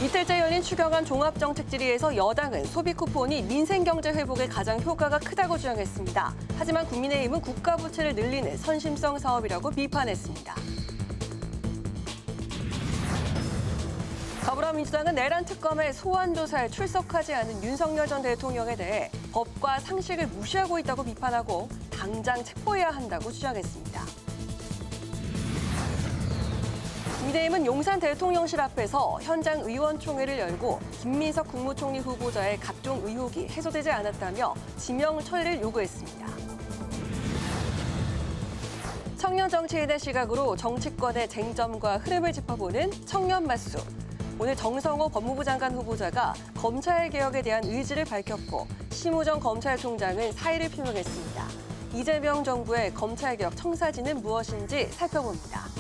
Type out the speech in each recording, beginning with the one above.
이틀째 열린 추경안 종합정책질의에서 여당은 소비 쿠폰이 민생경제 회복에 가장 효과가 크다고 주장했습니다. 하지만 국민의힘은 국가 부채를 늘리는 선심성 사업이라고 비판했습니다. 더불어민주당은 내란 특검의 소환 조사에 출석하지 않은 윤석열 전 대통령에 대해 법과 상식을 무시하고 있다고 비판하고 당장 체포해야 한다고 주장했습니다. 국민의힘은 용산 대통령실 앞에서 현장 의원총회를 열고 김민석 국무총리 후보자의 각종 의혹이 해소되지 않았다며 지명 처리를 요구했습니다. 청년 정치인의 시각으로 정치권의 쟁점과 흐름을 짚어보는 청년 맞수. 오늘 정성호 법무부 장관 후보자가 검찰 개혁에 대한 의지를 밝혔고 심우정 검찰총장은 사의를 표명했습니다. 이재명 정부의 검찰 개혁 청사진은 무엇인지 살펴봅니다.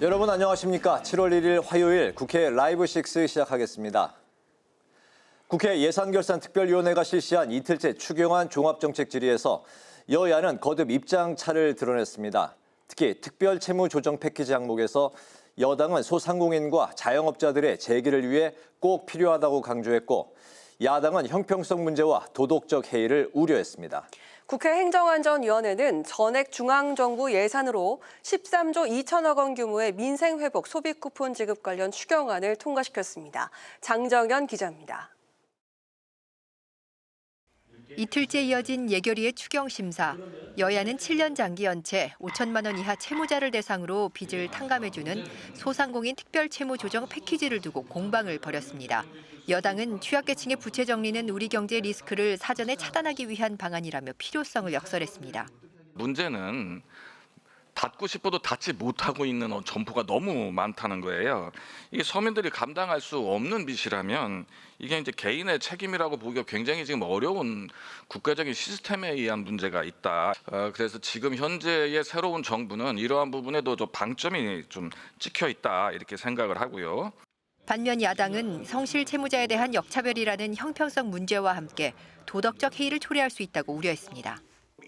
여러분 안녕하십니까? 7월 1일 화요일 국회 라이브 6 시작하겠습니다. 국회 예산결산특별위원회가 실시한 이틀째 추경안 종합정책질의에서 여야는 거듭 입장차를 드러냈습니다. 특히 특별채무조정 패키지 항목에서 여당은 소상공인과 자영업자들의 재기를 위해 꼭 필요하다고 강조했고 야당은 형평성 문제와 도덕적 해이를 우려했습니다. 국회 행정안전위원회는 전액 중앙정부 예산으로 13조 2천억 원 규모의 민생회복 소비쿠폰 지급 관련 추경안을 통과시켰습니다. 장정연 기자입니다. 이틀째 이어진 예결위의 추경 심사. 여야는 7년 장기 연체 5천만 원 이하 채무자를 대상으로 빚을 탕감해주는 소상공인 특별채무조정 패키지를 두고 공방을 벌였습니다. 여당은 취약계층의 부채 정리는 우리 경제 리스크를 사전에 차단하기 위한 방안이라며 필요성을 역설했습니다. 문제는 닫고 싶어도 닫지 못하고 있는 점포가 너무 많다는 거예요. 이게 서민들이 감당할 수 없는 빚이라면 이게 이제 개인의 책임이라고 보기가 굉장히 지금 어려운 국가적인 시스템에 의한 문제가 있다. 그래서 지금 현재의 새로운 정부는 이러한 부분에도 좀 방점이 좀 찍혀 있다 이렇게 생각을 하고요. 반면 야당은 성실 채무자에 대한 역차별이라는 형평성 문제와 함께 도덕적 해이를 초래할 수 있다고 우려했습니다.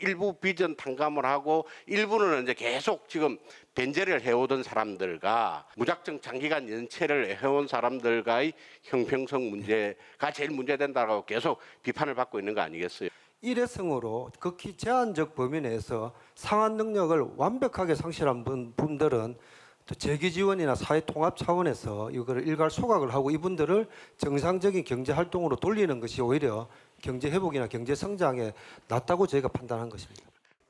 일부 빚은 탕감을 하고 일부는 이제 계속 지금 변제를 해오던 사람들과 무작정 장기간 연체를 해온 사람들과의 형평성 문제가 제일 문제된다고 계속 비판을 받고 있는 거 아니겠어요? 일회성으로 극히 제한적 범위 내에서 상환 능력을 완벽하게 상실한 분들은 또 재기 지원이나 사회 통합 차원에서 이거를 일괄 소각을 하고 이분들을 정상적인 경제 활동으로 돌리는 것이 오히려 경제 회복이나 경제 성장에 낫다고 저희가 판단한 것입니다.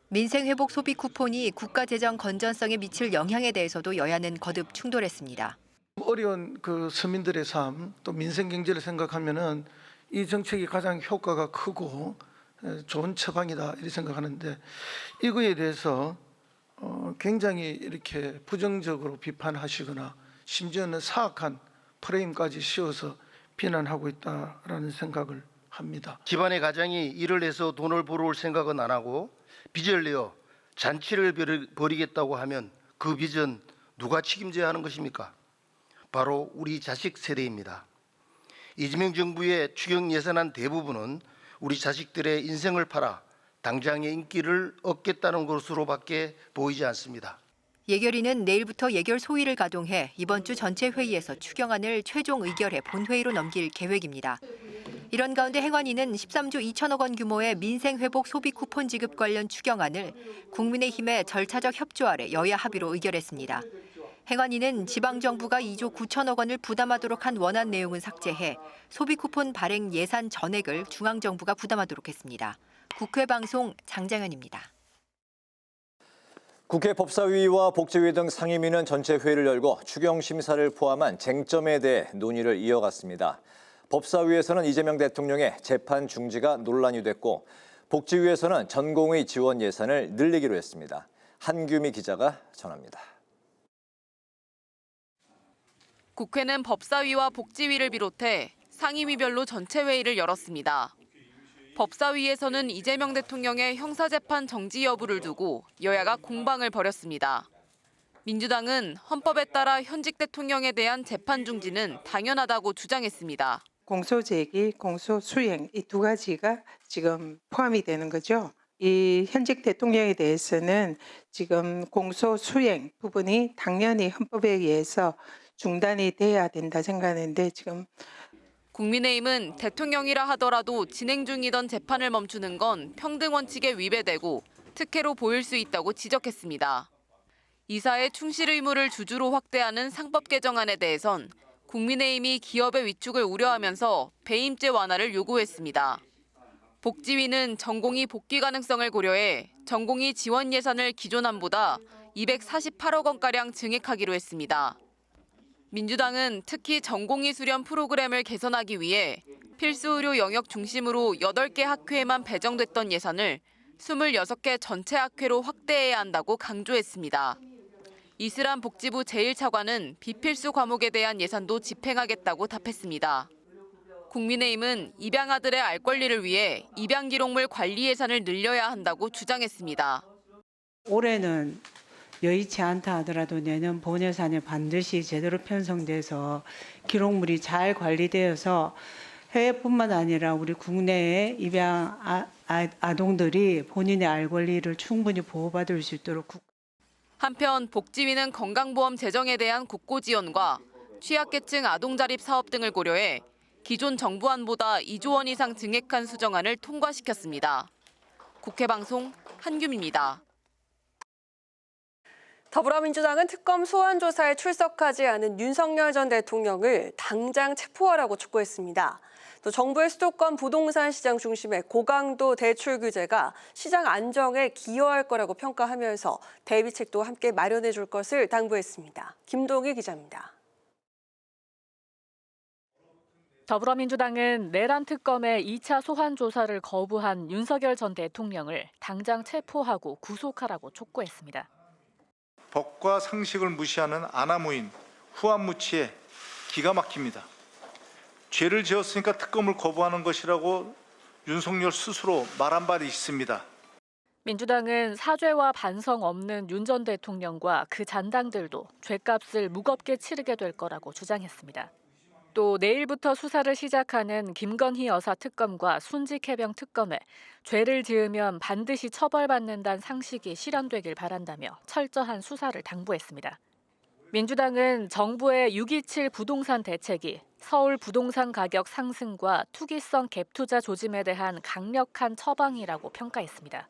민생회복 소비 쿠폰이 국가 재정 건전성에 미칠 영향에 대해서도 여야는 거듭 충돌했습니다. 어려운 서민들의 삶, 또 민생 경제를 생각하면은 이 정책이 가장 효과가 크고 좋은 처방이다 이렇게 생각하는데 이거에 대해서 굉장히 이렇게 부정적으로 비판하시거나 심지어는 사악한 프레임까지 씌워서 비난하고 있다라는 생각을 합니다. 집안의 가장이 일을 해서 돈을 벌어올 생각은 안 하고 빚을 내어 잔치를 벌이겠다고 하면 그 빚은 누가 책임져야 하는 것입니까? 바로 우리 자식 세대입니다. 이재명 정부의 추경 예산안 대부분은 우리 자식들의 인생을 팔아 당장의 인기를 얻겠다는 것으로밖에 보이지 않습니다. 예결위는 내일부터 예결 소위를 가동해 이번 주 전체 회의에서 추경안을 최종 의결해 본회의로 넘길 계획입니다. 이런 가운데 행안위는 13조 2천억 원 규모의 민생회복 소비 쿠폰 지급 관련 추경안을 국민의힘의 절차적 협조 아래 여야 합의로 의결했습니다. 행안위는 지방정부가 2조 9천억 원을 부담하도록 한 원안 내용은 삭제해 소비 쿠폰 발행 예산 전액을 중앙정부가 부담하도록 했습니다. 국회 방송 장장현입니다. 국회 법사위와 복지위 등 상임위는 전체 회의를 열고 추경 심사를 포함한 쟁점에 대해 논의를 이어갔습니다. 법사위에서는 이재명 대통령의 재판 중지가 논란이 됐고 복지위에서는 전공의 지원 예산을 늘리기로 했습니다. 한규미 기자가 전합니다. 국회는 법사위와 복지위를 비롯해 상임위별로 전체 회의를 열었습니다. 법사위에서는 이재명 대통령의 형사재판 정지 여부를 두고 여야가 공방을 벌였습니다. 민주당은 헌법에 따라 현직 대통령에 대한 재판 중지는 당연하다고 주장했습니다. 공소제기, 공소수행 이 두 가지가 지금 포함이 되는 거죠. 이 현직 대통령에 대해서는 지금 공소수행 부분이 당연히 헌법에 의해서 중단이 돼야 된다 생각하는데 지금 국민의힘은 대통령이라 하더라도 진행 중이던 재판을 멈추는 건 평등 원칙에 위배되고 특혜로 보일 수 있다고 지적했습니다. 이사의 충실 의무를 주주로 확대하는 상법 개정안에 대해선 국민의힘이 기업의 위축을 우려하면서 배임죄 완화를 요구했습니다. 복지위는 전공의 복귀 가능성을 고려해 전공의 지원 예산을 기존안보다 248억 원가량 증액하기로 했습니다. 민주당은 특히 전공의 수련 프로그램을 개선하기 위해 필수 의료 영역 중심으로 8개 학회에만 배정됐던 예산을 26개 전체 학회로 확대해야 한다고 강조했습니다. 이슬람 복지부 제1차관은 비필수 과목에 대한 예산도 집행하겠다고 답했습니다. 국민의힘은 입양아들의 알 권리를 위해 입양 기록물 관리 예산을 늘려야 한다고 주장했습니다. 올해는 여의치 않다 하더라도 내년 본 예산에 반드시 제대로 편성돼서 기록물이 잘 관리되어서 해외뿐만 아니라 우리 국내의 입양 아동들이 본인의 알 권리를 충분히 보호받을 수 있도록 한편 복지위는 건강보험 재정에 대한 국고 지원과 취약계층 아동자립 사업 등을 고려해 기존 정부안보다 2조 원 이상 증액한 수정안을 통과시켰습니다. 국회 방송 한규미입니다. 더불어민주당은 특검 소환 조사에 출석하지 않은 윤석열 전 대통령을 당장 체포하라고 촉구했습니다. 또 정부의 수도권 부동산 시장 중심의 고강도 대출 규제가 시장 안정에 기여할 거라고 평가하면서 대비책도 함께 마련해 줄 것을 당부했습니다. 김동희 기자입니다. 더불어민주당은 내란 특검의 2차 소환 조사를 거부한 윤석열 전 대통령을 당장 체포하고 구속하라고 촉구했습니다. 법과 상식을 무시하는 아나무인, 후안무치에 기가 막힙니다. 죄를 지었으니까 특검을 거부하는 것이라고 윤석열 스스로 말한 바 있습니다. 민주당은 사죄와 반성 없는 윤 전 대통령과 그 잔당들도 죄값을 무겁게 치르게 될 거라고 주장했습니다. 또 내일부터 수사를 시작하는 김건희 여사 특검과 순직해병 특검에 죄를 지으면 반드시 처벌받는다는 상식이 실현되길 바란다며 철저한 수사를 당부했습니다. 민주당은 정부의 6.27 부동산 대책이 서울 부동산 가격 상승과 투기성 갭투자 조짐에 대한 강력한 처방이라고 평가했습니다.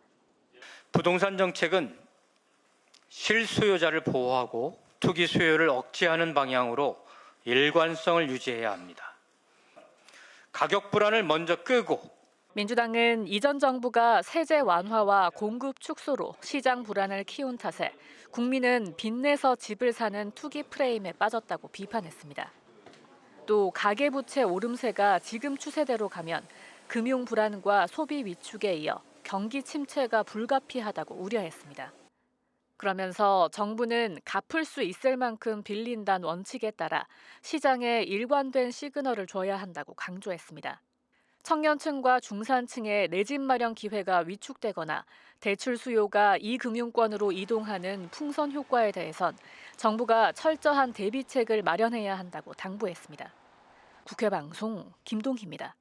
부동산 정책은 실수요자를 보호하고 투기 수요를 억제하는 방향으로 일관성을 유지해야 합니다. 가격 불안을 먼저 끄고 민주당은 이전 정부가 세제 완화와 공급 축소로 시장 불안을 키운 탓에 국민은 빚내서 집을 사는 투기 프레임에 빠졌다고 비판했습니다. 또 가계부채 오름세가 지금 추세대로 가면 금융 불안과 소비 위축에 이어 경기 침체가 불가피하다고 우려했습니다. 그러면서 정부는 갚을 수 있을 만큼 빌린다는 원칙에 따라 시장에 일관된 시그널을 줘야 한다고 강조했습니다. 청년층과 중산층의 내 집 마련 기회가 위축되거나 대출 수요가 이 금융권으로 이동하는 풍선 효과에 대해선 정부가 철저한 대비책을 마련해야 한다고 당부했습니다. 국회 방송 김동희입니다.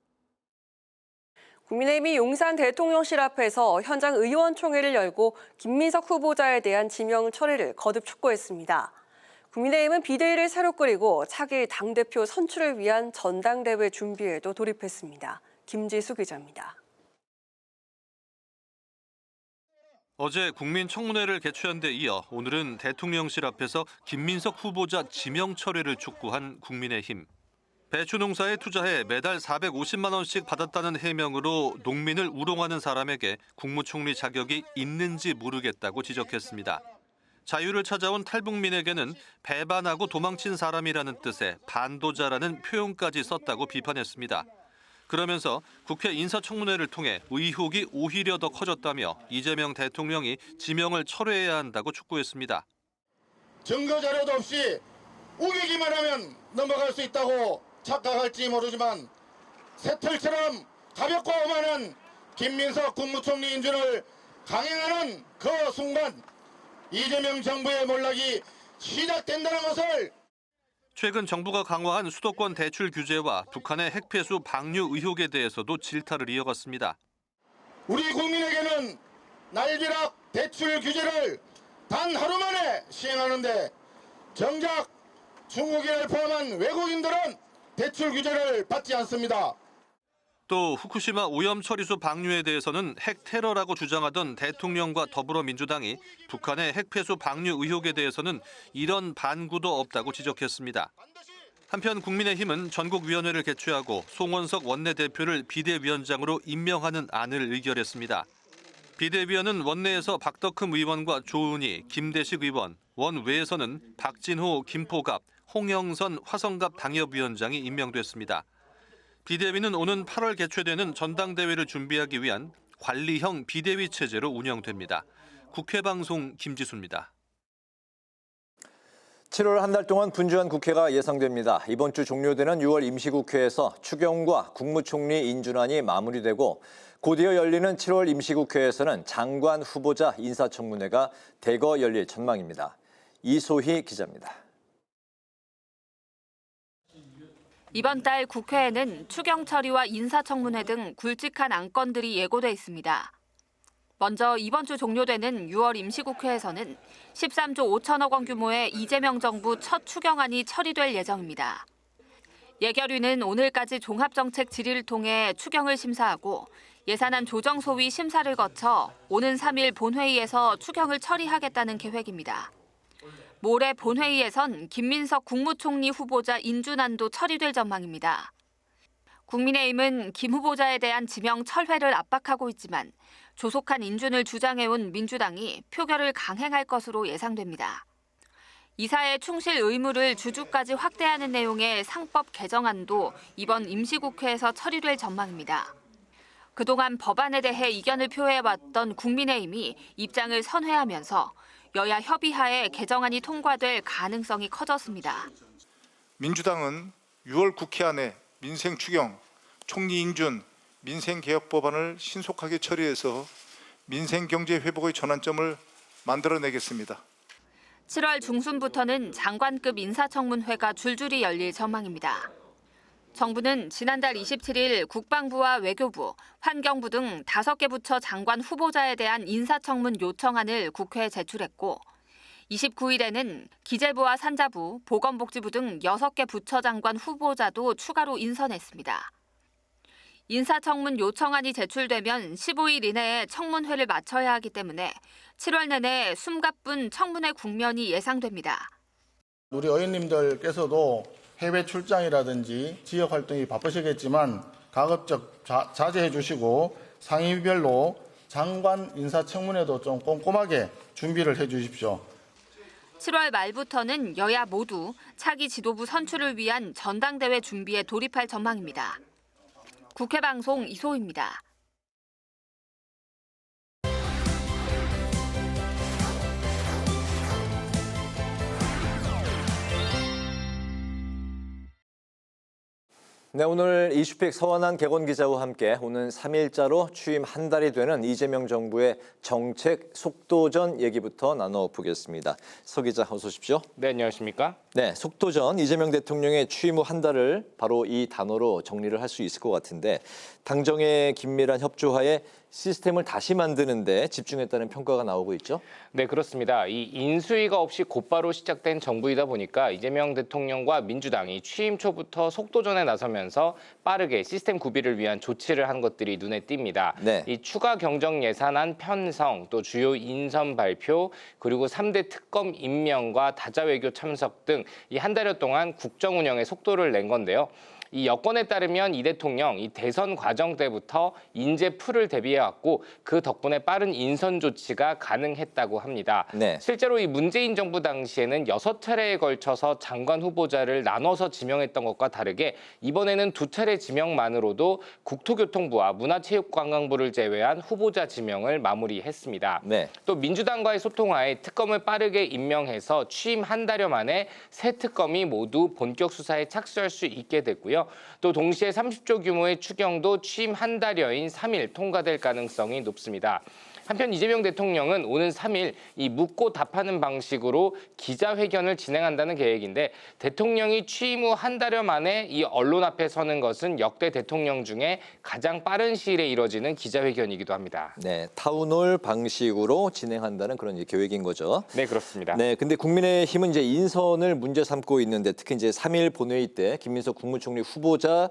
국민의힘이 용산 대통령실 앞에서 현장 의원총회를 열고 김민석 후보자에 대한 지명 처리를 거듭 촉구했습니다. 국민의힘은 비대위를 새로 꾸리고 차기 당대표 선출을 위한 전당대회 준비에도 돌입했습니다. 김지수 기자입니다. 어제 국민청문회를 개최한 데 이어 오늘은 대통령실 앞에서 김민석 후보자 지명 철회를 촉구한 국민의힘. 배추 농사에 투자해 매달 450만 원씩 받았다는 해명으로 농민을 우롱하는 사람에게 국무총리 자격이 있는지 모르겠다고 지적했습니다. 자유를 찾아온 탈북민에게는 배반하고 도망친 사람이라는 뜻의 반도자라는 표현까지 썼다고 비판했습니다. 그러면서 국회 인사청문회를 통해 의혹이 오히려 더 커졌다며 이재명 대통령이 지명을 철회해야 한다고 촉구했습니다. 증거 자료도 없이 우기기만 하면 넘어갈 수 있다고 착각할지 모르지만 새털처럼 가볍고 오만한 김민석 국무총리 인준을 강행하는 그 순간 이재명 정부의 몰락이 시작된다는 것을 최근 정부가 강화한 수도권 대출 규제와 북한의 핵폐수 방류 의혹에 대해서도 질타를 이어갔습니다. 우리 국민에게는 날벼락 대출 규제를 단 하루 만에 시행하는데 정작 중국인을 포함한 외국인들은 대출 규제를 받지 않습니다. 또 후쿠시마 오염 처리수 방류에 대해서는 핵 테러라고 주장하던 대통령과 더불어민주당이 북한의 핵폐수 방류 의혹에 대해서는 이런 반구도 없다고 지적했습니다. 한편 국민의힘은 전국위원회를 개최하고 송원석 원내대표를 비대위원장으로 임명하는 안을 의결했습니다. 비대위원은 원내에서 박덕흠 의원과 조은희, 김대식 의원, 원외에서는 박진호, 김포갑, 홍영선, 화성갑 당협위원장이 임명됐습니다. 비대위는 오는 8월 개최되는 전당대회를 준비하기 위한 관리형 비대위 체제로 운영됩니다. 국회방송 김지수입니다. 7월 한 달 동안 분주한 국회가 예상됩니다. 이번 주 종료되는 6월 임시국회에서 추경과 국무총리 인준안이 마무리되고 곧이어 열리는 7월 임시국회에서는 장관 후보자 인사청문회가 대거 열릴 전망입니다. 이소희 기자입니다. 이번 달 국회에는 추경 처리와 인사청문회 등 굵직한 안건들이 예고돼 있습니다. 먼저 이번 주 종료되는 6월 임시국회에서는 13조 5천억 원 규모의 이재명 정부 첫 추경안이 처리될 예정입니다. 예결위는 오늘까지 종합정책 질의를 통해 추경을 심사하고 예산안 조정 소위 심사를 거쳐 오는 3일 본회의에서 추경을 처리하겠다는 계획입니다. 모레 본회의에선 김민석 국무총리 후보자 인준안도 처리될 전망입니다. 국민의힘은 김 후보자에 대한 지명 철회를 압박하고 있지만 조속한 인준을 주장해온 민주당이 표결을 강행할 것으로 예상됩니다. 이사의 충실 의무를 주주까지 확대하는 내용의 상법 개정안도 이번 임시국회에서 처리될 전망입니다. 그동안 법안에 대해 이견을 표해왔던 국민의힘이 입장을 선회하면서 여야 협의하에 개정안이 통과될 가능성이 커졌습니다. 민주당은 6월 국회 안에 민생 추경, 총리 인준, 민생개혁 법안을 신속하게 처리해서 민생 경제 회복의 전환점을 만들어내겠습니다. 7월 중순부터는 장관급 인사청문회가 줄줄이 열릴 전망입니다. 정부는 지난달 27일 국방부와 외교부, 환경부 등 5개 부처 장관 후보자에 대한 인사청문 요청안을 국회에 제출했고 29일에는 기재부와 산자부, 보건복지부 등 6개 부처 장관 후보자도 추가로 인선했습니다. 인사청문 요청안이 제출되면 15일 이내에 청문회를 마쳐야 하기 때문에 7월 내내 숨가쁜 청문회 국면이 예상됩니다. 우리 의원님들께서도 해외 출장이라든지 지역 활동이 바쁘시겠지만 가급적 자제해 주시고 상임위별로 장관 인사청문회도 좀 꼼꼼하게 준비를 해 주십시오. 7월 말부터는 여야 모두 차기 지도부 선출을 위한 전당대회 준비에 돌입할 전망입니다. 국회방송 이소희입니다. 네, 오늘 이슈픽 서원한 개건 기자와 함께 오는 3일자로 취임 한 달이 되는 이재명 정부의 정책 속도전 얘기부터 나눠보겠습니다. 서 기자 어서 오십시오. 네, 안녕하십니까? 네, 속도전 이재명 대통령의 취임 후 한 달을 바로 이 단어로 정리를 할 수 있을 것 같은데 당정의 긴밀한 협조하에 시스템을 다시 만드는 데 집중했다는 평가가 나오고 있죠? 네, 그렇습니다. 이 인수위가 없이 곧바로 시작된 정부이다 보니까 이재명 대통령과 민주당이 취임 초부터 속도전에 나서면서 빠르게 시스템 구비를 위한 조치를 한 것들이 눈에 띕니다. 네. 이 추가 경정 예산안 편성, 또 주요 인선 발표, 그리고 3대 특검 임명과 다자외교 참석 등 이 한 달여 동안 국정 운영에 속도를 낸 건데요. 이 여권에 따르면 이 대통령 이 대선 과정 때부터 인재 풀을 대비해왔고 그 덕분에 빠른 인선 조치가 가능했다고 합니다. 네. 실제로 이 문재인 정부 당시에는 6차례에 걸쳐서 장관 후보자를 나눠서 지명했던 것과 다르게 이번에는 2차례 지명만으로도 국토교통부와 문화체육관광부를 제외한 후보자 지명을 마무리했습니다. 네. 또 민주당과의 소통하에 특검을 빠르게 임명해서 취임 한 달여 만에 새 특검이 모두 본격 수사에 착수할 수 있게 됐고요. 또 동시에 30조 규모의 추경도 취임 한 달여인 3일 통과될 가능성이 높습니다. 한편 이재명 대통령은 오는 3일 이 묻고 답하는 방식으로 기자회견을 진행한다는 계획인데 대통령이 취임 후 한 달여 만에 이 언론 앞에 서는 것은 역대 대통령 중에 가장 빠른 시일에 이뤄지는 기자회견이기도 합니다. 네, 타운홀 방식으로 진행한다는 그런 계획인 거죠. 네, 그렇습니다. 네, 근데 국민의힘은 이제 인선을 문제 삼고 있는데 특히 이제 3일 본회의 때 김민석 국무총리 후보자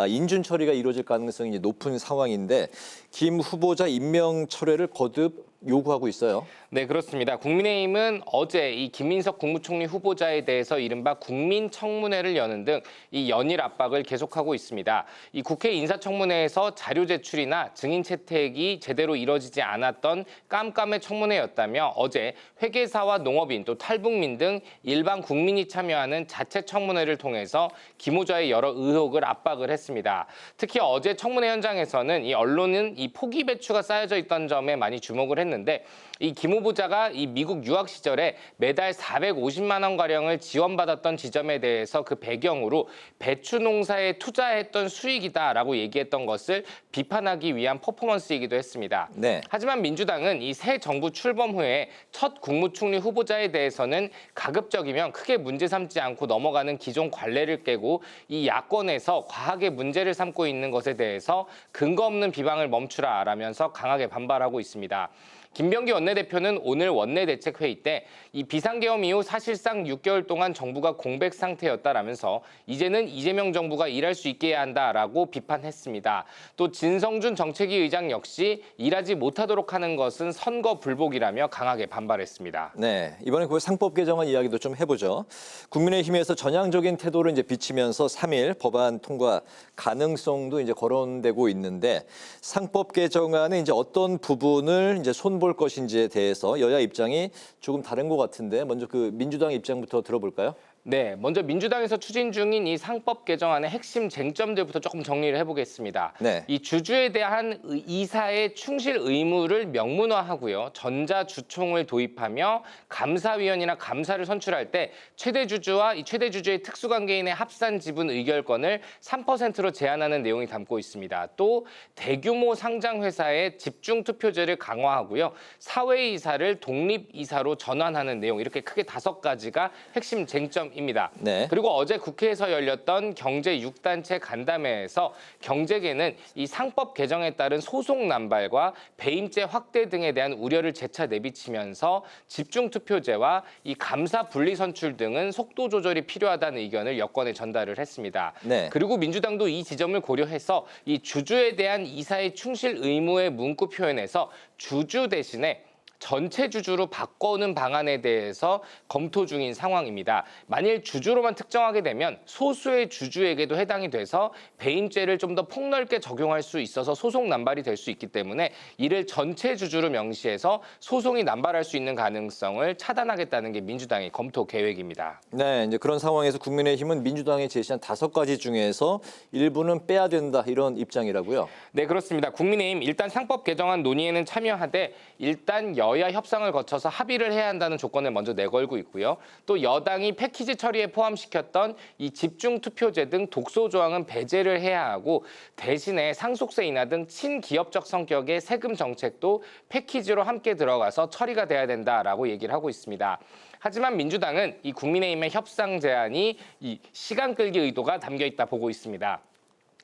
인준 처리가 이루어질 가능성이 높은 상황인데 김 후보자 임명 철회를 거듭 요구하고 있어요. 네, 그렇습니다. 국민의힘은 어제 이 김민석 국무총리 후보자에 대해서 이른바 국민청문회를 여는 등 이 연일 압박을 계속하고 있습니다. 이 국회 인사청문회에서 자료 제출이나 증인 채택이 제대로 이뤄지지 않았던 깜깜의 청문회였다며 어제 회계사와 농업인 또 탈북민 등 일반 국민이 참여하는 자체 청문회를 통해서 김 후보자의 여러 의혹을 압박을 했습니다. 특히 어제 청문회 현장에서는 이 언론은 이 포기 배추가 쌓여져 있던 점에 많이 주목을 했는데 이 김 후보자가 이 미국 유학 시절에 매달 450만 원 가량을 지원받았던 지점에 대해서 그 배경으로 배추 농사에 투자했던 수익이다라고 얘기했던 것을 비판하기 위한 퍼포먼스이기도 했습니다. 네. 하지만 민주당은 이 새 정부 출범 후에 첫 국무총리 후보자에 대해서는 가급적이면 크게 문제 삼지 않고 넘어가는 기존 관례를 깨고 이 야권에서 과하게 문제를 삼고 있는 것에 대해서 근거 없는 비방을 멈추라라면서 강하게 반발하고 있습니다. 김병기 원내대표는 오늘 원내대책회의 때 이 비상계엄 이후 사실상 6개월 동안 정부가 공백 상태였다라면서 이제는 이재명 정부가 일할 수 있게 해야 한다라고 비판했습니다. 또 진성준 정책위 의장 역시 일하지 못하도록 하는 것은 선거 불복이라며 강하게 반발했습니다. 네, 이번에 그 상법 개정안 이야기도 좀 해보죠. 국민의힘에서 전향적인 태도를 이제 비치면서 3일 법안 통과 가능성도 이제 거론되고 있는데 상법 개정안은 이제 어떤 부분을 이제 손볼 것인지에 대해서 여야 입장이 조금 다른 것 같은데 먼저 그 민주당 입장부터 들어볼까요? 네, 먼저 민주당에서 추진 중인 이 상법 개정안의 핵심 쟁점들부터 조금 정리를 해보겠습니다. 네. 이 주주에 대한 이사의 충실 의무를 명문화하고요. 전자주총을 도입하며 감사위원이나 감사를 선출할 때 최대 주주와 이 최대 주주의 특수관계인의 합산 지분 의결권을 3%로 제한하는 내용이 담고 있습니다. 또 대규모 상장 회사의 집중 투표제를 강화하고요. 사회이사를 독립이사로 전환하는 내용 이렇게 크게 5가지가 핵심 쟁점 입니다. 네. 그리고 어제 국회에서 열렸던 경제 6단체 간담회에서 경제계는 이 상법 개정에 따른 소송 남발과 배임죄 확대 등에 대한 우려를 재차 내비치면서 집중투표제와 이 감사 분리 선출 등은 속도 조절이 필요하다는 의견을 여권에 전달을 했습니다. 네. 그리고 민주당도 이 지점을 고려해서 이 주주에 대한 이사의 충실 의무의 문구 표현에서 주주 대신에 전체 주주로 바꾸는 방안에 대해서 검토 중인 상황입니다. 만일 주주로만 특정하게 되면 소수의 주주에게도 해당이 돼서 배임죄를 좀 더 폭넓게 적용할 수 있어서 소송 남발이 될 수 있기 때문에 이를 전체 주주로 명시해서 소송이 남발할 수 있는 가능성을 차단하겠다는 게 민주당의 검토 계획입니다. 네, 이제 그런 상황에서 국민의힘은 민주당이 제시한 5가지 중에서 일부는 빼야 된다 이런 입장이라고요? 네, 그렇습니다. 국민의힘 일단 상법 개정안 논의에는 참여하되 일단 여야 협상을 거쳐서 합의를 해야 한다는 조건을 먼저 내걸고 있고요. 또 여당이 패키지 처리에 포함시켰던 이 집중투표제 등 독소 조항은 배제를 해야 하고 대신에 상속세 인하 등 친기업적 성격의 세금 정책도 패키지로 함께 들어가서 처리가 돼야 된다라고 얘기를 하고 있습니다. 하지만 민주당은 이 국민의힘의 협상 제안이 이 시간 끌기 의도가 담겨 있다 보고 있습니다.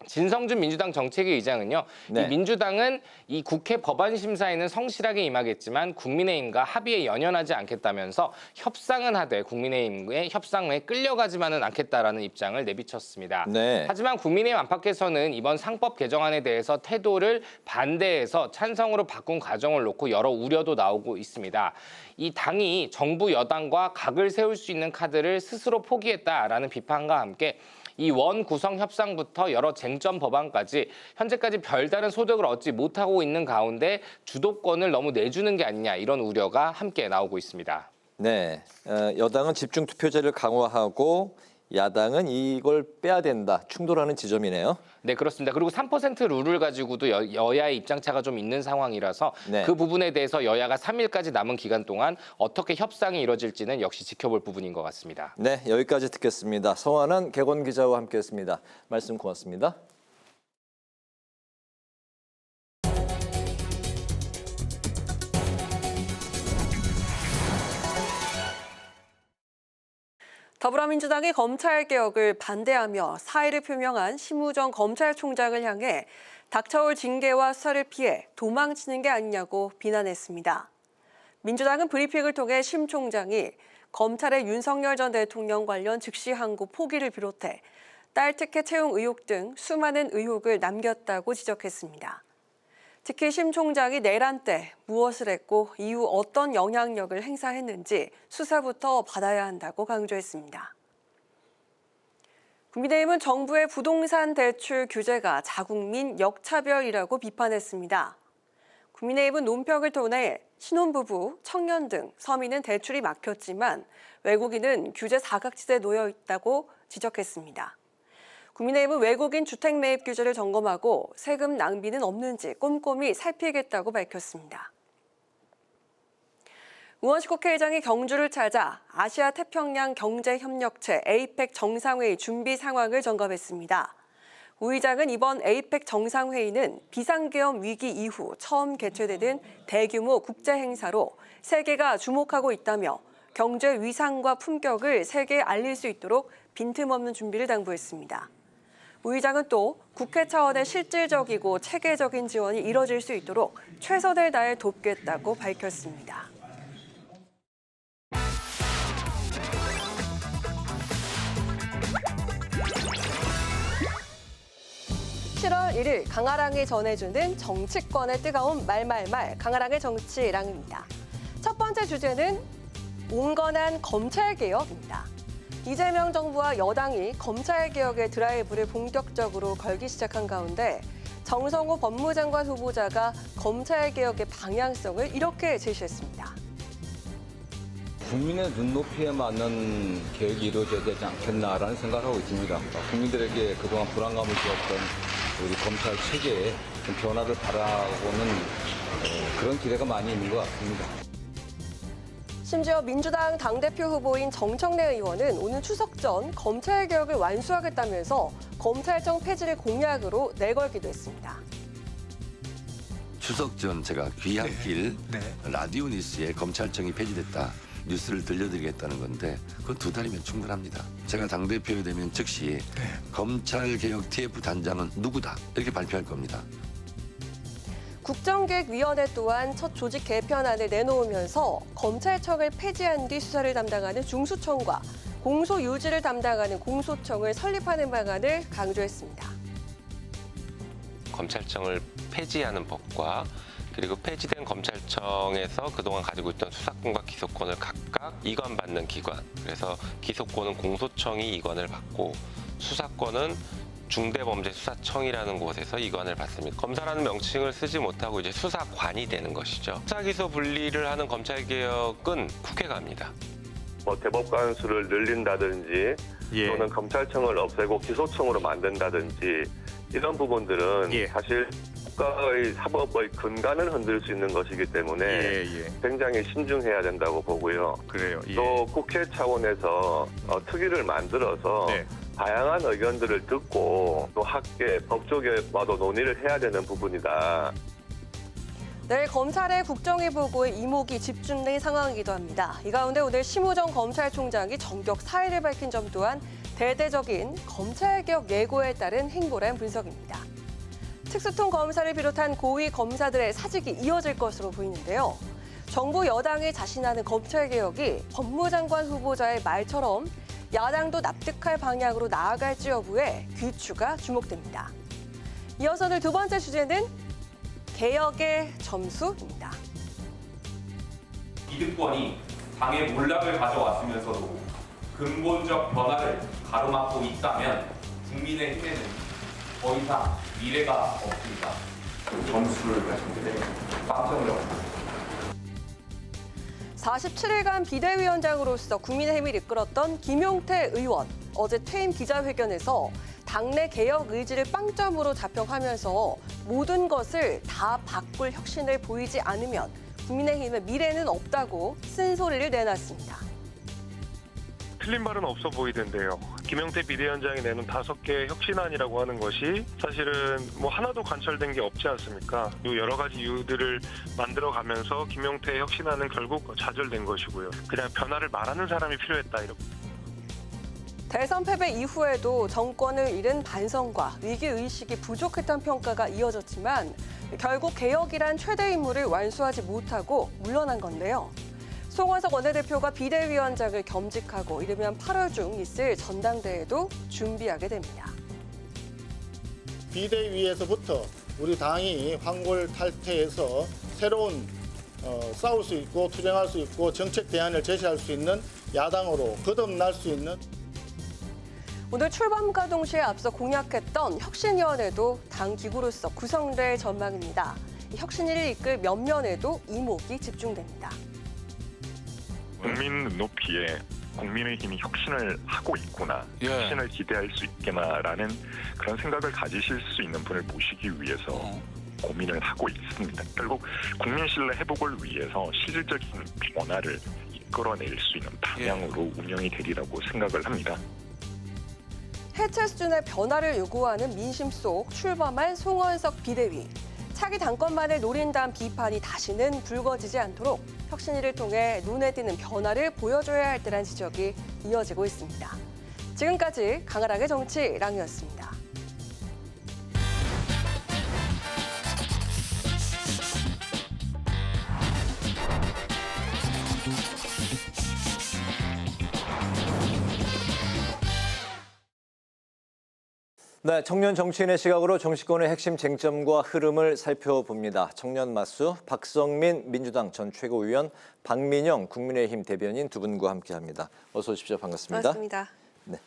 진성준 민주당 정책위 의장은요. 네. 이 민주당은 이 국회 법안 심사에는 성실하게 임하겠지만 국민의힘과 합의에 연연하지 않겠다면서 협상은 하되 국민의힘의 협상에 끌려가지만은 않겠다라는 입장을 내비쳤습니다. 네. 하지만 국민의힘 안팎에서는 이번 상법 개정안에 대해서 태도를 반대해서 찬성으로 바꾼 과정을 놓고 여러 우려도 나오고 있습니다. 이 당이 정부 여당과 각을 세울 수 있는 카드를 스스로 포기했다라는 비판과 함께 이 원 구성 협상부터 여러 쟁점 법안까지 현재까지 별다른 소득을 얻지 못하고 있는 가운데 주도권을 너무 내주는 게 아니냐 이런 우려가 함께 나오고 있습니다. 네, 여당은 집중투표제를 강화하고 야당은 이걸 빼야 된다. 충돌하는 지점이네요. 네, 그렇습니다. 그리고 3% 룰을 가지고도 여야의 입장차가 좀 있는 상황이라서 네. 그 부분에 대해서 여야가 3일까지 남은 기간 동안 어떻게 협상이 이뤄질지는 역시 지켜볼 부분인 것 같습니다. 네, 여기까지 듣겠습니다. 성환한 객원 기자와 함께했습니다. 말씀 고맙습니다. 더불어민주당이 검찰개혁을 반대하며 사의를 표명한 심우정 검찰총장을 향해 닥쳐올 징계와 수사를 피해 도망치는 게 아니냐고 비난했습니다. 민주당은 브리핑을 통해 심 총장이 검찰의 윤석열 전 대통령 관련 즉시 항고 포기를 비롯해 딸 특혜 채용 의혹 등 수많은 의혹을 남겼다고 지적했습니다. 특히 심 총장이 내란 때 무엇을 했고 이후 어떤 영향력을 행사했는지 수사부터 받아야 한다고 강조했습니다. 국민의힘은 정부의 부동산 대출 규제가 자국민 역차별이라고 비판했습니다. 국민의힘은 논평을 통해 신혼부부, 청년 등 서민은 대출이 막혔지만 외국인은 규제 사각지대에 놓여 있다고 지적했습니다. 국민의힘은 외국인 주택 매입 규제를 점검하고 세금 낭비는 없는지 꼼꼼히 살피겠다고 밝혔습니다. 우원식 국회의장이 경주를 찾아 아시아 태평양 경제협력체 APEC 정상회의 준비 상황을 점검했습니다. 우 의장은 이번 APEC 정상회의는 비상계엄 위기 이후 처음 개최되는 대규모 국제행사로 세계가 주목하고 있다며 경제 위상과 품격을 세계에 알릴 수 있도록 빈틈없는 준비를 당부했습니다. 우 의장은 또 국회 차원의 실질적이고 체계적인 지원이 이뤄질 수 있도록 최선을 다해 돕겠다고 밝혔습니다. 7월 1일 강아랑이 전해주는 정치권의 뜨거운 말말말 강아랑의 정치랑입니다. 첫 번째 주제는 온건한 검찰개혁입니다. 이재명 정부와 여당이 검찰개혁의 드라이브를 본격적으로 걸기 시작한 가운데 정성호 법무장관 후보자가 검찰개혁의 방향성을 이렇게 제시했습니다. 국민의 눈높이에 맞는 개혁이 이루어져야 되지 않겠나라는 생각을 하고 있습니다. 국민들에게 그동안 불안감을 주었던 우리 검찰 체계에 좀 변화를 바라보는 그런 기대가 많이 있는 것 같습니다. 심지어 민주당 당대표 후보인 정청래 의원은 오늘 추석 전 검찰개혁을 완수하겠다면서 검찰청 폐지를 공약으로 내걸기도 했습니다. 추석 전 제가 귀한 길 라디오 뉴스에 검찰청이 폐지됐다. 뉴스를 들려드리겠다는 건데 그건 2달이면 충분합니다. 제가 당대표가 되면 즉시 검찰개혁 TF 단장은 누구다 이렇게 발표할 겁니다. 국정기획위원회 또한 첫 조직 개편안을 내놓으면서 검찰청을 폐지한 뒤 수사를 담당하는 중수청과 공소 유지를 담당하는 공소청을 설립하는 방안을 강조했습니다. 검찰청을 폐지하는 법과 그리고 폐지된 검찰청에서 그동안 가지고 있던 수사권과 기소권을 각각 이관받는 기관. 그래서 기소권은 공소청이 이관을 받고 수사권은 중대범죄수사청이라는 곳에서 이관을 받습니다. 검사라는 명칭을 쓰지 못하고 이제 수사관이 되는 것이죠. 수사기소 분리를 하는 검찰개혁은 국회가 합니다. 대법관 수를 늘린다든지 또는 검찰청을 없애고 기소청으로 만든다든지 이런 부분들은 사실 국가의 사법의 근간을 흔들 수 있는 것이기 때문에 굉장히 신중해야 된다고 보고요. 그래요. 또 국회 차원에서 특위를 만들어서 다양한 의견들을 듣고 또 학계, 법조계와도 논의를 해야 되는 부분이다. 내일 검찰의 국정위 보고에 이목이 집중된 상황이기도 합니다. 이 가운데 오늘 심우정 검찰총장이 전격 사의를 밝힌 점 또한 대대적인 검찰개혁 예고에 따른 행보란 분석입니다. 특수통 검사를 비롯한 고위 검사들의 사직이 이어질 것으로 보이는데요. 정부 여당이 자신하는 검찰개혁이 법무장관 후보자의 말처럼 야당도 납득할 방향으로 나아갈지 여부에 귀추가 주목됩니다. 이어서 오늘 두 번째 주제는 개혁의 점수입니다. 이득권이 당의 몰락을 가져왔으면서도 근본적 변화를 가로막고 있다면 국민의힘에는 더 이상 미래가 없습니다. 점수를 말씀드리면 깜짝 놀랐습니다. 47일간 비대위원장으로서 국민의힘을 이끌었던 김용태 의원. 어제 퇴임 기자회견에서 당내 개혁 의지를 빵점으로 자평하면서 모든 것을 다 바꿀 혁신을 보이지 않으면 국민의힘의 미래는 없다고 쓴소리를 내놨습니다. 틀린 말은 없어 보이던데요. 김용태 비대위원장이 내놓은 5개의 혁신안이라고 하는 것이 사실은 하나도 관철된 게 없지 않습니까? 여러 가지 이유들을 만들어가면서 김용태의 혁신안은 결국 좌절된 것이고요. 그냥 변화를 말하는 사람이 필요했다. 이렇게. 대선 패배 이후에도 정권을 잃은 반성과 위기의식이 부족했던 평가가 이어졌지만 결국 개혁이란 최대 임무를 완수하지 못하고 물러난 건데요. 송원석 원내대표가 비대위원장을 겸직하고 이르면 8월 중 있을 전당대회도 준비하게 됩니다. 비대위에서부터 우리 당이 황골탈퇴해서 새로운 싸울 수 있고 투쟁할 수 있고 정책 대안을 제시할 수 있는 야당으로 거듭날 수 있는 오늘 출범과 동시에 앞서 공약했던 혁신위원회도 당 기구로서 구성될 전망입니다. 혁신위를 이끌 면면에도 이목이 집중됩니다. 국민 눈높이에 국민의힘이 혁신을 하고 있구나, 혁신을 기대할 수 있구나라는 그런 생각을 가지실 수 있는 분을 모시기 위해서 고민을 하고 있습니다. 결국 국민 신뢰 회복을 위해서 실질적인 변화를 이끌어낼 수 있는 방향으로 운영이 되리라고 생각을 합니다. 해체 수준의 변화를 요구하는 민심 속 출범한 송원석 비대위. 차기 당권만을 노린다는 비판이 다시는 불거지지 않도록 혁신위를 통해 눈에 띄는 변화를 보여줘야 할 때란 지적이 이어지고 있습니다. 지금까지 강하락의 정치랑이었습니다. 네, 청년 정치인의 시각으로 정치권의 핵심 쟁점과 흐름을 살펴봅니다. 청년 마수 박성민 민주당 전 최고위원, 박민영 국민의힘 대변인 두 분과 함께합니다. 어서 오십시오. 반갑습니다. 반갑습니다. 네,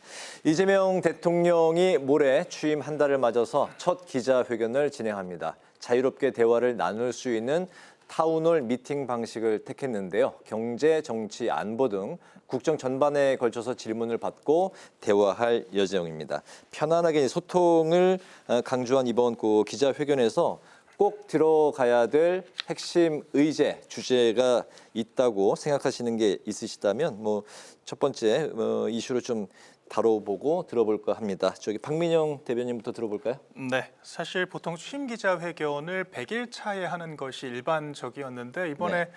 이재명 대통령이 모레 취임 한 달을 맞아서 첫 기자회견을 진행합니다. 자유롭게 대화를 나눌 수 있는 타운홀 미팅 방식을 택했는데요. 경제, 정치, 안보 등 국정 전반에 걸쳐서 질문을 받고 대화할 예정입니다. 편안하게 소통을 강조한 이번 기자회견에서 꼭 들어가야 될 핵심 의제, 주제가 있다고 생각하시는 게 있으시다면 첫 번째 이슈로 좀 다뤄보고 들어볼까 합니다. 저기 박민영 대변인부터 들어볼까요? 네, 사실 보통 취임 기자회견을 100일 차에 하는 것이 일반적이었는데 이번에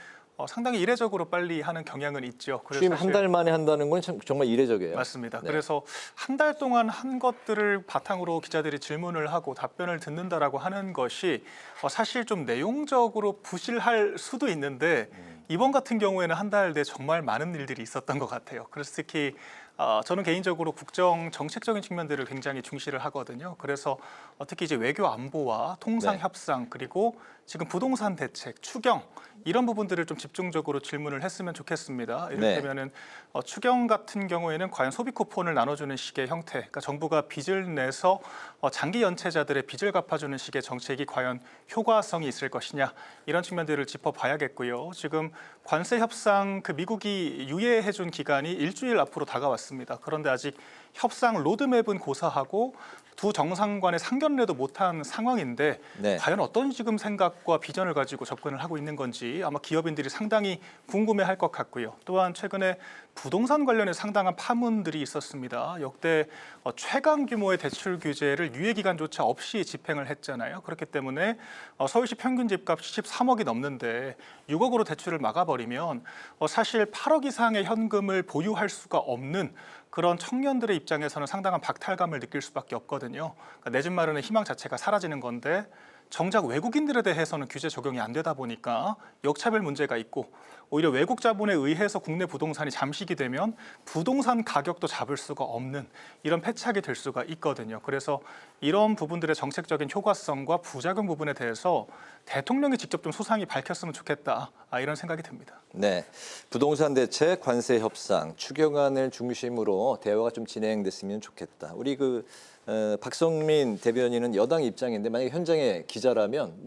상당히 이례적으로 빨리 하는 경향은 있죠. 그래서 취임 한 달 만에 한다는 건 정말 이례적이에요. 맞습니다. 네. 그래서 한 달 동안 한 것들을 바탕으로 기자들이 질문을 하고 답변을 듣는다라고 하는 것이 사실 좀 내용적으로 부실할 수도 있는데 이번 같은 경우에는 한 달 내 정말 많은 일들이 있었던 것 같아요. 그래서 특히 저는 개인적으로 국정 정책적인 측면들을 굉장히 중시를 하거든요. 그래서 특히 이제 외교 안보와 통상 협상 그리고 지금 부동산 대책, 추경 이런 부분들을 좀 집중적으로 질문을 했으면 좋겠습니다. 이를테면은 추경 같은 경우에는 과연 소비 쿠폰을 나눠주는 식의 형태, 그러니까 정부가 빚을 내서 장기 연체자들의 빚을 갚아주는 식의 정책이 과연 효과성이 있을 것이냐 이런 측면들을 짚어봐야겠고요. 지금 관세 협상 미국이 유예해준 기간이 일주일 앞으로 다가왔습니다. 그런데 아직 협상 로드맵은 고사하고 두 정상간의 상견례도 못한 상황인데 과연 어떤 지금 생각과 비전을 가지고 접근을 하고 있는 건지 아마 기업인들이 상당히 궁금해할 것 같고요. 또한 최근에 부동산 관련해 상당한 파문들이 있었습니다. 역대 최강 규모의 대출 규제를 유예 기간조차 없이 집행을 했잖아요. 그렇기 때문에 서울시 평균 집값 13억이 넘는데 6억으로 대출을 막아버리면 사실 8억 이상의 현금을 보유할 수가 없는 그런 청년들의 입장에서는 상당한 박탈감을 느낄 수밖에 없거든요. 그러니까 내 집 마련의 희망 자체가 사라지는 건데 정작 외국인들에 대해서는 규제 적용이 안 되다 보니까 역차별 문제가 있고 오히려 외국 자본에 의해서 국내 부동산이 잠식이 되면 부동산 가격도 잡을 수가 없는 이런 패착이 될 수가 있거든요. 그래서 이런 부분들의 정책적인 효과성과 부작용 부분에 대해서 대통령이 직접 좀 소상히 밝혔으면 좋겠다 이런 생각이 듭니다. 네, 부동산 대책, 관세 협상, 추경안을 중심으로 대화가 좀 진행됐으면 좋겠다. 우리 박성민 대변인은 여당 입장인데 만약에 현장의 기자라면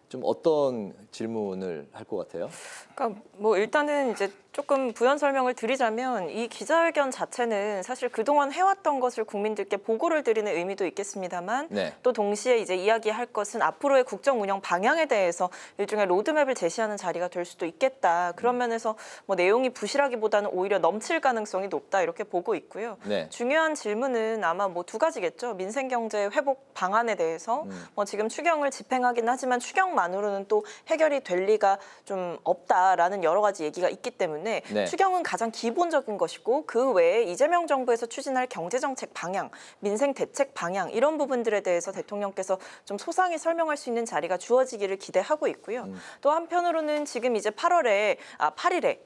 좀 어떤 질문을 할 것 같아요? 그러니까 일단은 이제 조금 부연 설명을 드리자면 이 기자회견 자체는 사실 그동안 해왔던 것을 국민들께 보고를 드리는 의미도 있겠습니다만 또 동시에 이제 이야기할 것은 앞으로의 국정 운영 방향에 대해서 일종의 로드맵을 제시하는 자리가 될 수도 있겠다. 그런 면에서 내용이 부실하기보다는 오히려 넘칠 가능성이 높다 이렇게 보고 있고요. 중요한 질문은 아마 두 가지겠죠. 민생경제 회복 방안에 대해서 지금 추경을 집행하긴 하지만 추경만으로는 또 해결이 될 리가 좀 없다라는 여러 가지 얘기가 있기 때문에 때문에 네. 추경은 가장 기본적인 것이고 그 외에 이재명 정부에서 추진할 경제정책 방향, 민생 대책 방향 이런 부분들에 대해서 대통령께서 좀 소상히 설명할 수 있는 자리가 주어지기를 기대하고 있고요. 또 한편으로는 지금 이제 8일에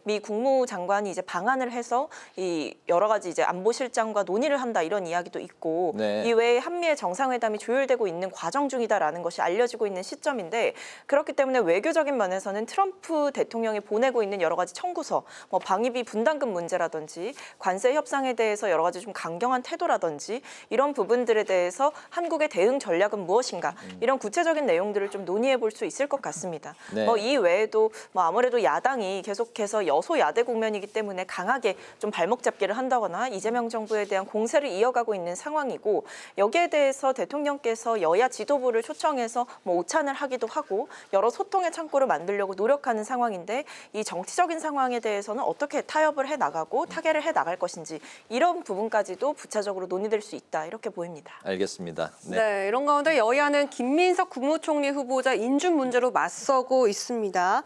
미 국무장관이 이제 방한을 해서 이 여러 가지 이제 안보실장과 논의를 한다 이런 이야기도 있고 네. 이외에 한미의 정상회담이 조율되고 있는 과정 중이다라는 것이 알려지고 있는 시점인데 그렇기 때문에 외교적인 면에서는 트럼프 대통령이 보내고 있는 여러 가지 청구서, 뭐 방위비 분담금 문제라든지 관세 협상에 대해서 여러 가지 좀 강경한 태도라든지 이런 부분들에 대해서 한국의 대응 전략은 무엇인가 이런 구체적인 내용들을 좀 논의해 볼 수 있을 것 같습니다. 네. 이 외에도 아무래도 야당이 계속해서 여소야대 국면이기 때문에 강하게 좀 발목 잡기를 한다거나 이재명 정부에 대한 공세를 이어가고 있는 상황이고 여기에 대해서 대통령께서 여야 지도부를 초청해서 오찬을 하기도 하고 여러 소통의 창구를 만들려고 노력하는 상황인데 이 정치적인 상황에 대해서는 어떻게 타협을 해나가고 타개를 해나갈 것인지 이런 부분까지도 부차적으로 논의될 수 있다 이렇게 보입니다. 알겠습니다. 네, 이런 가운데 여야는 김민석 국무총리 후보자 인준 문제로 맞서고 있습니다.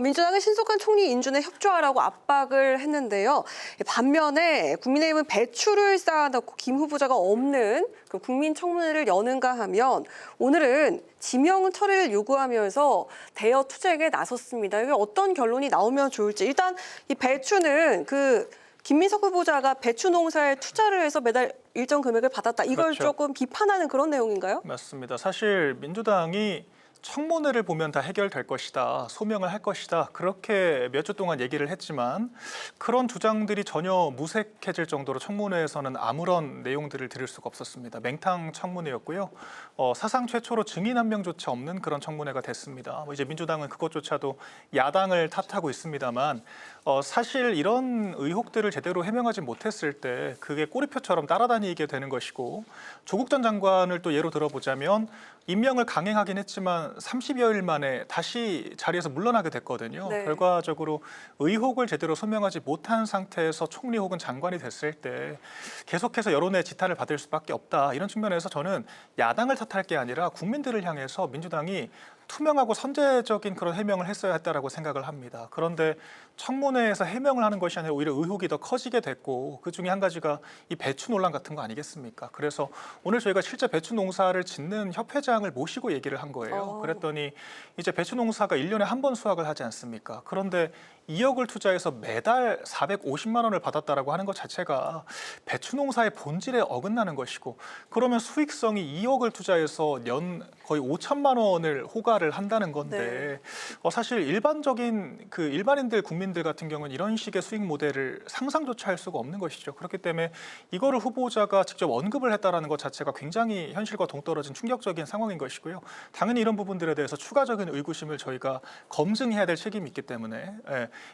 민주당은 신속한 총리 인준에 협조하라고 압박을 했는데요. 반면에 국민의힘은 배추를 쌓아놓고 김 후보자가 없는 그 국민청문회를 여는가 하면 오늘은 지명 처리를 요구하면서 대여 투쟁에 나섰습니다. 이게 어떤 결론이 나오면 좋을지. 일단 이 배추는 김민석 후보자가 배추 농사에 투자를 해서 매달 일정 금액을 받았다. 이걸 그렇죠. 조금 비판하는 그런 내용인가요? 맞습니다. 사실 민주당이 청문회를 보면 다 해결될 것이다, 소명을 할 것이다 그렇게 몇 주 동안 얘기를 했지만 그런 주장들이 전혀 무색해질 정도로 청문회에서는 아무런 내용들을 들을 수가 없었습니다. 맹탕 청문회였고요. 사상 최초로 증인 한 명조차 없는 그런 청문회가 됐습니다. 이제 민주당은 그것조차도 야당을 탓하고 있습니다만 사실 이런 의혹들을 제대로 해명하지 못했을 때 그게 꼬리표처럼 따라다니게 되는 것이고 조국 전 장관을 또 예로 들어보자면 임명을 강행하긴 했지만 30여일 만에 다시 자리에서 물러나게 됐거든요. 네. 결과적으로 의혹을 제대로 소명하지 못한 상태에서 총리 혹은 장관이 됐을 때 계속해서 여론의 지탄을 받을 수밖에 없다. 이런 측면에서 저는 야당을 탓할 게 아니라 국민들을 향해서 민주당이 투명하고 선제적인 그런 해명을 했어야 했다라고 생각을 합니다. 그런데 청문회에서 해명을 하는 것이 아니라 오히려 의혹이 더 커지게 됐고 그중에 한 가지가 이 배추 논란 같은 거 아니겠습니까? 그래서 오늘 저희가 실제 배추 농사를 짓는 협회장을 모시고 얘기를 한 거예요. 그랬더니 이제 배추 농사가 1년에 한 번 수확을 하지 않습니까? 그런데 2억을 투자해서 매달 450만 원을 받았다라고 하는 것 자체가 배추 농사의 본질에 어긋나는 것이고 그러면 수익성이 2억을 투자해서 연 거의 5천만 원을 호가를 한다는 건데 사실 일반적인 일반인들 국민들 같은 경우는 이런 식의 수익 모델을 상상조차 할 수가 없는 것이죠. 그렇기 때문에 이거를 후보자가 직접 언급을 했다라는 것 자체가 굉장히 현실과 동떨어진 충격적인 상황인 것이고요. 당연히 이런 부분들에 대해서 추가적인 의구심을 저희가 검증해야 될 책임이 있기 때문에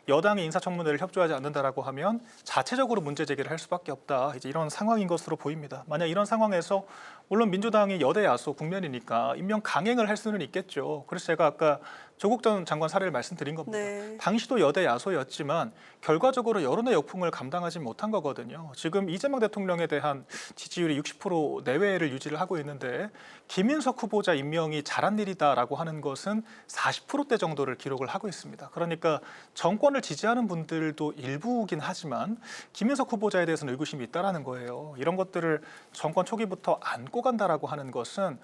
여당이 인사청문회를 협조하지 않는다라고 하면 자체적으로 문제 제기를 할 수밖에 없다. 이제 이런 상황인 것으로 보입니다. 만약 이런 상황에서 물론 민주당이 여대 야소 국면이니까 임명 강행을 할 수는 있겠죠. 그래서 제가 아까 조국 전 장관 사례를 말씀드린 겁니다. 네. 당시도 여대 야소였지만 결과적으로 여론의 역풍을 감당하지 못한 거거든요. 지금 이재명 대통령에 대한 지지율이 60% 내외를 유지를 하고 있는데 김민석 후보자 임명이 잘한 일이다라고 하는 것은 40%대 정도를 기록을 하고 있습니다. 그러니까 정권을 지지하는 분들도 일부긴 하지만 김민석 후보자에 대해서는 의구심이 있다라는 거예요. 이런 것들을 정권 초기부터 안고 간다라고 하는 것은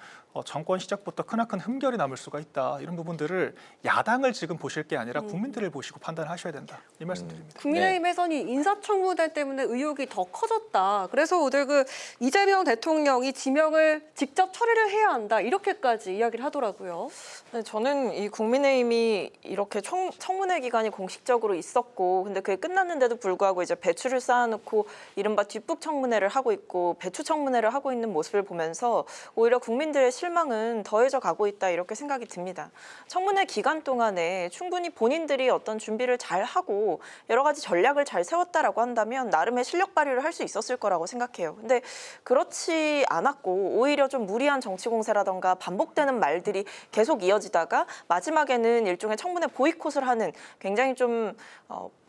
정권 시작부터 크나큰 흠결이 남을 수가 있다. 이런 부분들을 야당을 지금 보실 게 아니라 국민들을 보시고 판단하셔야 된다. 이 말씀드립니다. 국민의힘에서는 인사청문회 때문에 의혹이 더 커졌다. 그래서 오늘 이재명 대통령이 지명을 직접 처리를 해야 한다. 이렇게까지 이야기를 하더라고요. 네, 저는 이 국민의힘이 이렇게 청문회 기간이 공식적으로 있었고 근데 그게 끝났는데도 불구하고 이제 배추를 쌓아놓고 이른바 뒷북 청문회를 하고 있고 배추 청문회를 하고 있는 모습을 보면서 오히려 국민들의 실망은 더해져 가고 있다 이렇게 생각이 듭니다. 청문회 기간 동안에 충분히 본인들이 어떤 준비를 잘 하고 여러 가지 전략을 잘 세웠다라고 한다면 나름의 실력 발휘를 할 수 있었을 거라고 생각해요. 근데 그렇지 않았고 오히려 좀 무리한 정치 공세라던가 반복되는 말들이 계속 이어지다가 마지막에는 일종의 청문회 보이콧을 하는 굉장히 좀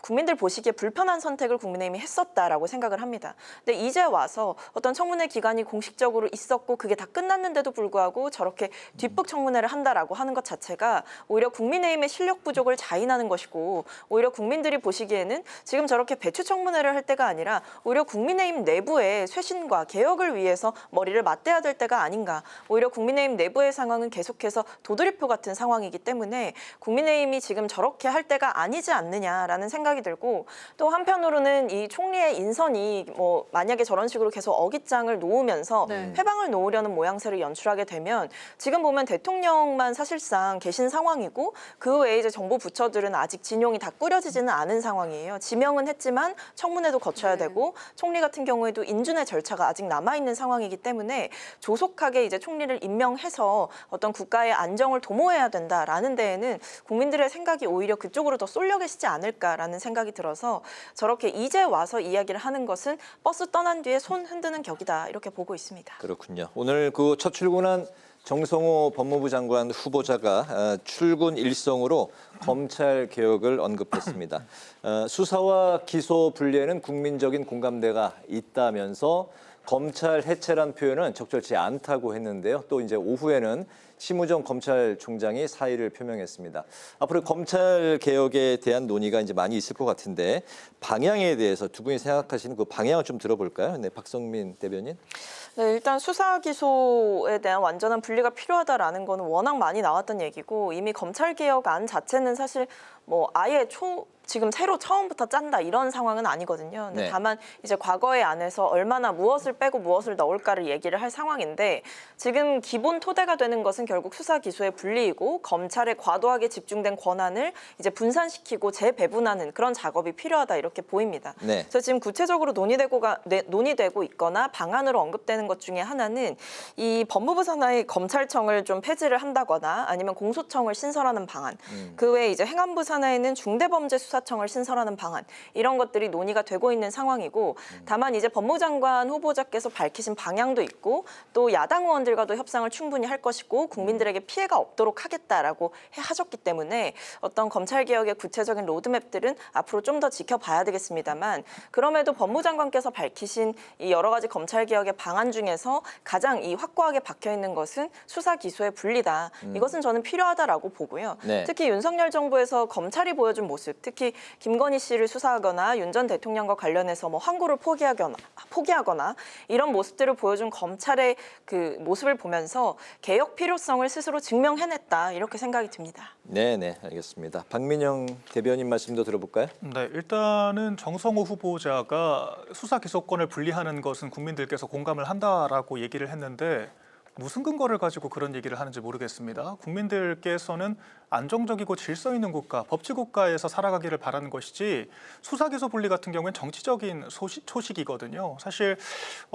국민들 보시기에 불편한 선택을 국민의힘이 했었다라고 생각을 합니다. 근데 이제 와서 어떤 청문회 기간이 공식적으로 있었고 그게 다 끝났는데도 불구하고 저렇게 뒷북 청문회를 한다라고 하는 것 자체가 오히려 국민의힘의 실력 부족을 자인하는 것이고 오히려 국민들이 보시기에는 지금 저렇게 배추 청문회를 할 때가 아니라 오히려 국민의힘 내부의 쇄신과 개혁을 위해서 머리를 맞대야 될 때가 아닌가. 오히려 국민의힘 내부의 상황은 계속해서 도돌이표 같은 상황이기 때문에 국민의힘이 지금 저렇게 할 때가 아니지 않느냐라는 생각이 들고 또 한편으로는 이 총리의 인선이 뭐 만약에 저런 식으로 계속 어깃장을 놓으면서 회방을 놓으려는 모양새를 연출하게 되면 지금 보면 대통령만 사실상 계신 상황이고 그 외에 이제 정부 부처들은 아직 진용이 다 꾸려지지는 않은 상황이에요. 지명은 했지만 청문회도 거쳐야 되고 총리 같은 경우에도 인준의 절차가 아직 남아있는 상황이기 때문에 조속하게 이제 총리를 임명해서 어떤 국가의 안정을 도모해야 된다라는 데에는 국민들의 생각이 오히려 그쪽으로 더 쏠려 계시지 않을까라는 생각이 들어서 저렇게 이제 와서 이야기를 하는 것은 버스 떠난 뒤에 손 흔드는 격이다 이렇게 보고 있습니다. 그렇군요. 오늘 그 첫 출근한 정성호 법무부 장관 후보자가 출근 일성으로 검찰 개혁을 언급했습니다. 수사와 기소 분리에는 국민적인 공감대가 있다면서 검찰 해체란 표현은 적절치 않다고 했는데요. 또 이제 오후에는 심우정 검찰총장이 사의를 표명했습니다. 앞으로 검찰 개혁에 대한 논의가 이제 많이 있을 것 같은데 방향에 대해서 두 분이 생각하시는 그 방향을 좀 들어볼까요? 네, 박성민 대변인. 네, 일단 수사 기소에 대한 완전한 분리가 필요하다라는 거는 워낙 많이 나왔던 얘기고 이미 검찰 개혁안 자체는 사실 뭐 아예 지금 새로 처음부터 짠다 이런 상황은 아니거든요. 근데 다만 이제 과거의 안에서 얼마나 무엇을 빼고 무엇을 넣을까를 얘기를 할 상황인데 지금 기본 토대가 되는 것은 결국 수사 기소의 분리이고 검찰에 과도하게 집중된 권한을 이제 분산시키고 재배분하는 그런 작업이 필요하다 이렇게 보입니다. 그래서 지금 구체적으로 논의되고 있거나 방안으로 언급되는 것 중에 하나는 이 법무부 산하의 검찰청을 좀 폐지를 한다거나 아니면 공소청을 신설하는 방안. 그 외에 이제 행안부 산하에는 중대범죄수사청을 신설하는 방안 이런 것들이 논의가 되고 있는 상황이고 다만 이제 법무부 장관 후보자께서 밝히신 방향도 있고 또 야당 의원들과도 협상을 충분히 할 것이고 국민들에게 피해가 없도록 하겠다라고 하셨기 때문에 어떤 검찰개혁의 구체적인 로드맵들은 앞으로 좀 더 지켜봐야 되겠습니다만 그럼에도 법무부 장관께서 밝히신 이 여러 가지 검찰개혁의 방안 중에서 가장 이 확고하게 박혀있는 것은 수사 기소의 분리다. 이것은 저는 필요하다라고 보고요. 특히 윤석열 정부에서 검찰이 보여준 모습, 특히 김건희 씨를 수사하거나 윤 전 대통령과 관련해서 뭐 항고를 포기하거나 이런 모습들을 보여준 검찰의 그 모습을 보면서 개혁 필요성을 스스로 증명해냈다 이렇게 생각이 듭니다. 네, 알겠습니다. 박민영 대변인 말씀도 들어볼까요? 네, 일단은 정성호 후보자가 수사 기소권을 분리하는 것은 국민들께서 공감을 한다라고 얘기를 했는데 무슨 근거를 가지고 그런 얘기를 하는지 모르겠습니다. 국민들께서는 안정적이고 질서 있는 국가, 법치국가에서 살아가기를 바라는 것이지 수사기소 분리 같은 경우에는 정치적인 초식이거든요. 사실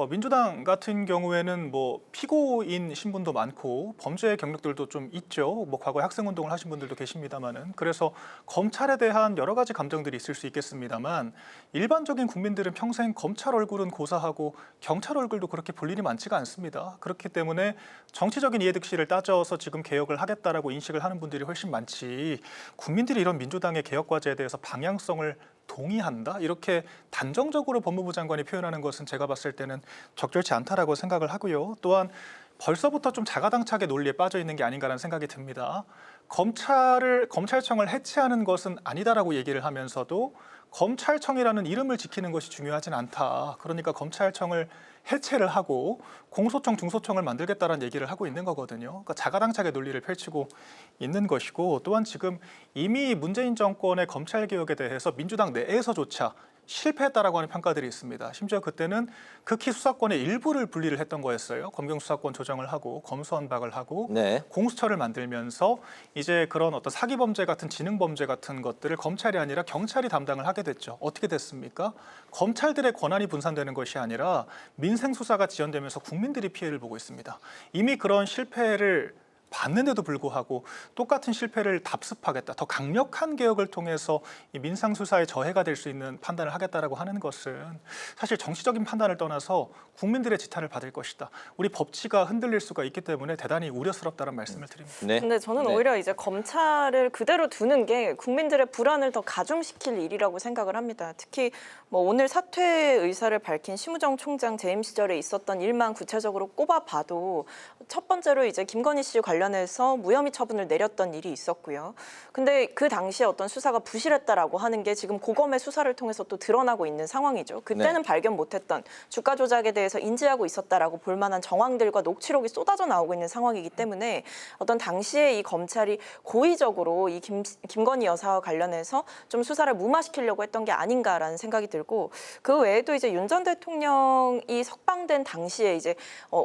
민주당 같은 경우에는 뭐 피고인 신분도 많고 범죄 경력들도 좀 있죠. 뭐 과거에 학생운동을 하신 분들도 계십니다만은 그래서 검찰에 대한 여러 가지 감정들이 있을 수 있겠습니다만 일반적인 국민들은 평생 검찰 얼굴은 고사하고 경찰 얼굴도 그렇게 볼 일이 많지가 않습니다. 그렇기 때문에 정치적인 이해득실을 따져서 지금 개혁을 하겠다라고 인식을 하는 분들이 훨씬 많지 국민들이 이런 민주당의 개혁 과제에 대해서 방향성을 동의한다? 이렇게 단정적으로 법무부 장관이 표현하는 것은 제가 봤을 때는 적절치 않다라고 생각을 하고요. 또한 벌써부터 좀 자가당착의 논리에 빠져 있는 게 아닌가라는 생각이 듭니다. 검찰청을 해체하는 것은 아니다라고 얘기를 하면서도 검찰청이라는 이름을 지키는 것이 중요하진 않다. 그러니까 검찰청을 해체를 하고 공소청, 중소청을 만들겠다는 얘기를 하고 있는 거거든요. 그러니까 자가당착의 논리를 펼치고 있는 것이고 또한 지금 이미 문재인 정권의 검찰개혁에 대해서 민주당 내에서조차 실패했다라고 하는 평가들이 있습니다. 심지어 그때는 극히 수사권의 일부를 분리를 했던 거였어요. 검경 수사권 조정을 하고 검수완박을 하고 공수처를 만들면서 이제 그런 어떤 사기 범죄 같은 지능 범죄 같은 것들을 검찰이 아니라 경찰이 담당을 하게 됐죠. 어떻게 됐습니까? 검찰들의 권한이 분산되는 것이 아니라 민생 수사가 지연되면서 국민들이 피해를 보고 있습니다. 이미 그런 실패를 봤는데도 불구하고 똑같은 실패를 답습하겠다, 더 강력한 개혁을 통해서 이 민상 수사에 저해가 될 수 있는 판단을 하겠다라고 하는 것은 사실 정치적인 판단을 떠나서 국민들의 지탄을 받을 것이다. 우리 법치가 흔들릴 수가 있기 때문에 대단히 우려스럽다는 말씀을 드립니다. 네. 근데 저는 오히려 이제 검찰을 그대로 두는 게 국민들의 불안을 더 가중시킬 일이라고 생각을 합니다. 특히 뭐 오늘 사퇴 의사를 밝힌 심우정 총장 재임 시절에 있었던 일만 구체적으로 꼽아봐도 첫 번째로 이제 김건희 씨 관련해서 무혐의 처분을 내렸던 일이 있었고요. 근데 그 당시에 어떤 수사가 부실했다라고 하는 게 지금 고검의 수사를 통해서 또 드러나고 있는 상황이죠. 그때는 발견 못했던 주가 조작에 대해서 인지하고 있었다라고 볼 만한 정황들과 녹취록이 쏟아져 나오고 있는 상황이기 때문에 어떤 당시에 이 검찰이 고의적으로 이 김건희 여사와 관련해서 좀 수사를 무마시키려고 했던 게 아닌가라는 생각이 들고, 그 외에도 이제 윤 전 대통령이 석방된 당시에 이제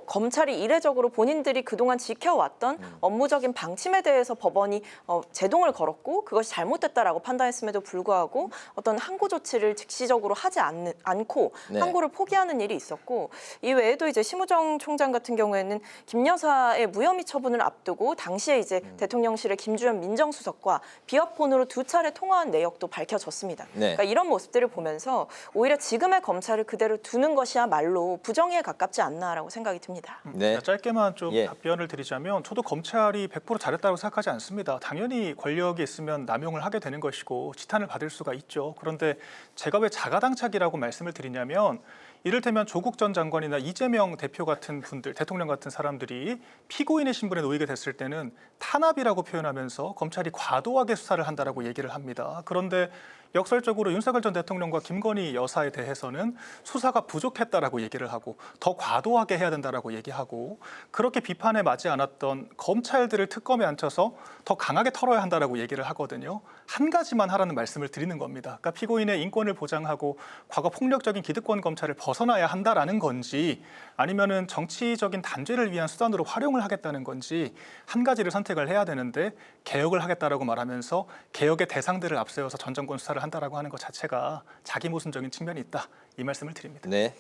검찰이 이례적으로 본인들이 그동안 지켜왔던 업무적인 방침에 대해서 법원이 제동을 걸었고 그것이 잘못됐다라고 판단했음에도 불구하고 어떤 항고 조치를 즉시적으로 하지 않고 항고를 포기하는 일이 있었고, 이 외에도 이제 심우정 총장 같은 경우에는 김 여사의 무혐의 처분을 앞두고 당시에 이제 대통령실의 김주현 민정수석과 비어폰으로 2차례 통화한 내역도 밝혀졌습니다. 그러니까 이런 모습들을 보면서 오히려 지금의 검찰을 그대로 두는 것이야말로 부정의에 가깝지 않나라고 생각이 듭니다. 짧게만 좀 답변을 드리자면 저도 검찰이 100% 잘했다고 생각하지 않습니다. 당연히 권력이 있으면 남용을 하게 되는 것이고 지탄을 받을 수가 있죠. 그런데 제가 왜 자가당착이라고 말씀을 드리냐면 이를테면 조국 전 장관이나 이재명 대표 같은 분들, 대통령 같은 사람들이 피고인의 신분에 놓이게 됐을 때는 탄압이라고 표현하면서 검찰이 과도하게 수사를 한다라고 얘기를 합니다. 그런데 역설적으로 윤석열 전 대통령과 김건희 여사에 대해서는 수사가 부족했다라고 얘기를 하고 더 과도하게 해야 된다라고 얘기하고, 그렇게 비판에 맞지 않았던 검찰들을 특검에 앉혀서 더 강하게 털어야 한다라고 얘기를 하거든요. 한 가지만 하라는 말씀을 드리는 겁니다. 그러니까 피고인의 인권을 보장하고 과거 폭력적인 기득권 검찰을 벗어나야 한다라는 건지 아니면은 정치적인 단죄를 위한 수단으로 활용을 하겠다는 건지 한 가지를 선택을 해야 되는데, 개혁을 하겠다라고 말하면서 개혁의 대상들을 앞세워서 전 정권 수사를 한다라고 하는 것 자체가 자기 모순적인 측면이 있다, 이 말씀을 드립니다. 네,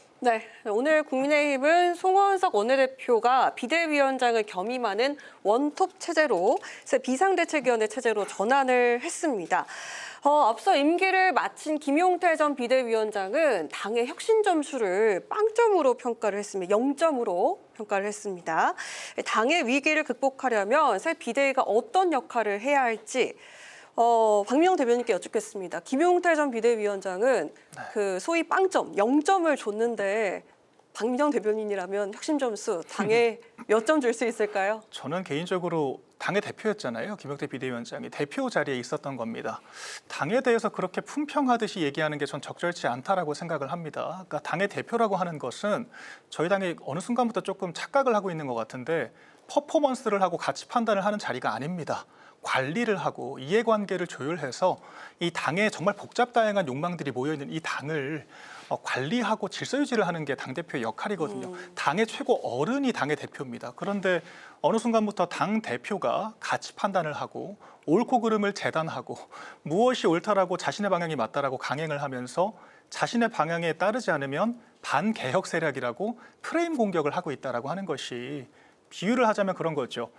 오늘 국민의힘은 송원석 원내대표가 비대위원장을 겸임하는 원톱 체제로 비상대책위원회 체제로 전환을 했습니다. 앞서 임기를 마친 김용태 전 비대위원장은 당의 혁신 점수를 빵점으로 평가를 했습니다. 0점으로 평가를 했습니다. 당의 위기를 극복하려면 새 비대위가 어떤 역할을 해야 할지 박미영 대변인께 여쭙겠습니다. 김용태 전 비대위원장은 그 소위 빵점, 0점을 줬는데 박미영 대변인이라면 혁신 점수 당에 몇 점 줄 수 있을까요? 저는 개인적으로 당의 대표였잖아요. 김용태 비대위원장이 대표 자리에 있었던 겁니다. 당에 대해서 그렇게 품평하듯이 얘기하는 게 전 적절치 않다라고 생각을 합니다. 그러니까 당의 대표라고 하는 것은 저희 당이 어느 순간부터 조금 착각을 하고 있는 것 같은데 퍼포먼스를 하고 가치 판단을 하는 자리가 아닙니다. 관리를 하고 이해관계를 조율해서 이 당에 정말 복잡다양한 욕망들이 모여있는 이 당을 관리하고 질서 유지를 하는 게 당대표의 역할이거든요. 당의 최고 어른이 당의 대표입니다. 그런데 어느 순간부터 당대표가 가치 판단을 하고 옳고 그름을 재단하고 무엇이 옳다라고 자신의 방향이 맞다라고 강행을 하면서 자신의 방향에 따르지 않으면 반개혁 세력이라고 프레임 공격을 하고 있다라고 하는 것이, 비유를 하자면 그런 거죠.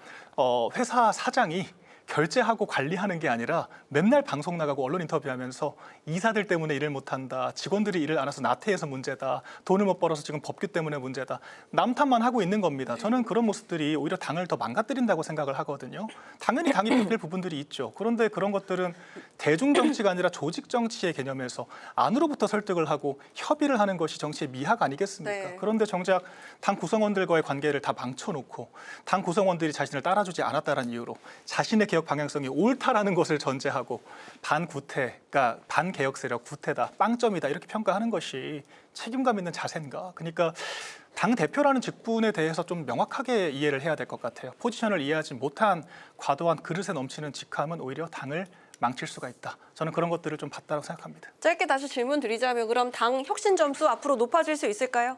회사 사장이 결제하고 관리하는 게 아니라 맨날 방송 나가고 언론 인터뷰하면서 이사들 때문에 일을 못한다, 직원들이 일을 안 해서 나태해서 문제다, 돈을 못 벌어서 지금 법규 때문에 문제다, 남탓만 하고 있는 겁니다. 저는 그런 모습들이 오히려 당을 더 망가뜨린다고 생각을 하거든요. 당연히 당이 바뀔 부분들이 있죠. 그런데 그런 것들은 대중정치가 아니라 조직정치의 개념에서 안으로부터 설득을 하고 협의를 하는 것이 정치의 미학 아니겠습니까? 그런데 정작 당 구성원들과의 관계를 다 망쳐놓고 당 구성원들이 자신을 따라주지 않았다는 이유로 자신의 개혁 방향성이 옳다라는 것을 전제하고 반구태가 반개혁 세력 구태다, 빵점이다 이렇게 평가하는 것이 책임감 있는 자세인가? 그러니까 당 대표라는 직분에 대해서 좀 명확하게 이해를 해야 될 것 같아요. 포지션을 이해하지 못한 과도한 그릇에 넘치는 직함은 오히려 당을 망칠 수가 있다. 저는 그런 것들을 좀 봤다고 생각합니다. 짧게 다시 질문 드리자면 그럼 당 혁신 점수 앞으로 높아질 수 있을까요?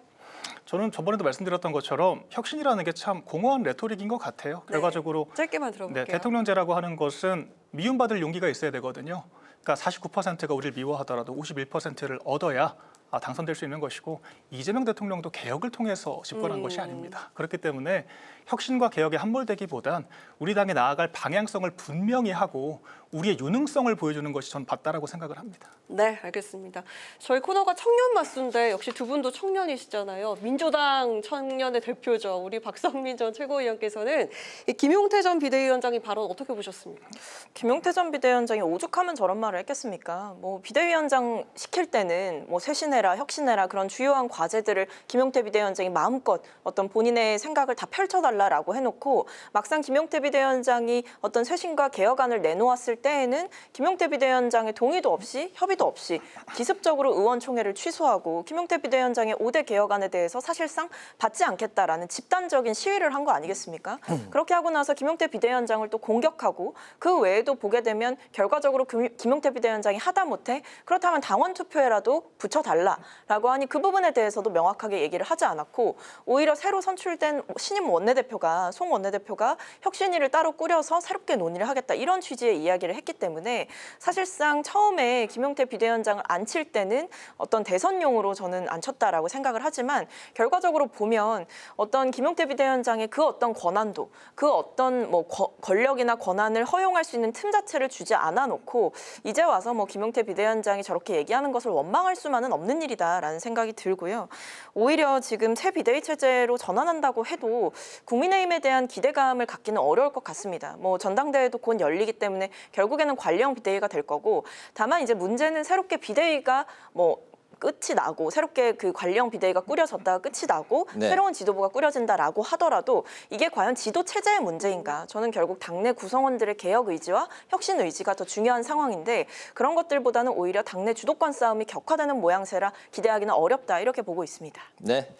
저는 저번에도 말씀드렸던 것처럼 혁신이라는 게 참 공허한 레토릭인 것 같아요. 결과적으로 짧게만 들어볼게요. 대통령제라고 하는 것은 미움받을 용기가 있어야 되거든요. 그러니까 49%가 우리를 미워하더라도 51%를 얻어야 당선될 수 있는 것이고 이재명 대통령도 개혁을 통해서 집권한 것이 아닙니다. 그렇기 때문에 혁신과 개혁에 함몰되기보단 우리 당이 나아갈 방향성을 분명히 하고 우리의 유능성을 보여주는 것이 전 맞다라고 생각을 합니다. 네, 알겠습니다. 저희 코너가 청년 맞수인데 역시 두 분도 청년이시잖아요. 민주당 청년의 대표죠. 우리 박성민 전 최고위원께서는 이 김용태 전 비대위원장이 발언 어떻게 보셨습니까? 김용태 전 비대위원장이 오죽하면 저런 말을 했겠습니까? 뭐 비대위원장 시킬 때는 뭐 쇄신해라, 혁신해라 그런 주요한 과제들을 김용태 비대위원장이 마음껏 어떤 본인의 생각을 다 펼쳐달라라고 해놓고 막상 김용태 비대위원장이 어떤 쇄신과 개혁안을 내놓았을 때에는 김용태 비대위원장의 동의도 없이 협의도 없이 기습적으로 의원총회를 취소하고 김용태 비대위원장의 5대 개혁안에 대해서 사실상 받지 않겠다라는 집단적인 시위를 한 거 아니겠습니까? 그렇게 하고 나서 김용태 비대위원장을 또 공격하고 그 외에도 보게 되면 결과적으로 김용태 비대위원장이 하다못해 그렇다면 당원 투표에라도 붙여달라라고 하니 그 부분에 대해서도 명확하게 얘기를 하지 않았고 오히려 새로 선출된 신임 원내대표가 송 원내대표가 혁신위를 따로 꾸려서 새롭게 논의를 하겠다 이런 취지의 이야기를 했기 때문에 사실상 처음에 김용태 비대위원장을 앉힐 때는 어떤 대선용으로 저는 앉혔다라고 생각을 하지만 결과적으로 보면 어떤 김용태 비대위원장의 그 어떤 권한도 그 어떤 뭐 권력이나 권한을 허용할 수 있는 틈 자체를 주지 않아 놓고 이제 와서 뭐 김용태 비대위원장이 저렇게 얘기하는 것을 원망할 수만은 없는 일이다라는 생각이 들고요. 오히려 지금 새 비대위 체제로 전환한다고 해도 국민의힘에 대한 기대감을 갖기는 어려울 것 같습니다. 뭐 전당대회도 곧 열리기 때문에 결국에는 관리형 비대위가 될 거고 다만 이제 문제는 새롭게 비대위가 뭐 끝이 나고 새롭게 그 관리형 비대위가 꾸려졌다가 끝이 나고 새로운 지도부가 꾸려진다라고 하더라도 이게 과연 지도 체제의 문제인가? 저는 결국 당내 구성원들의 개혁 의지와 혁신 의지가 더 중요한 상황인데 그런 것들보다는 오히려 당내 주도권 싸움이 격화되는 모양새라 기대하기는 어렵다 이렇게 보고 있습니다. 네.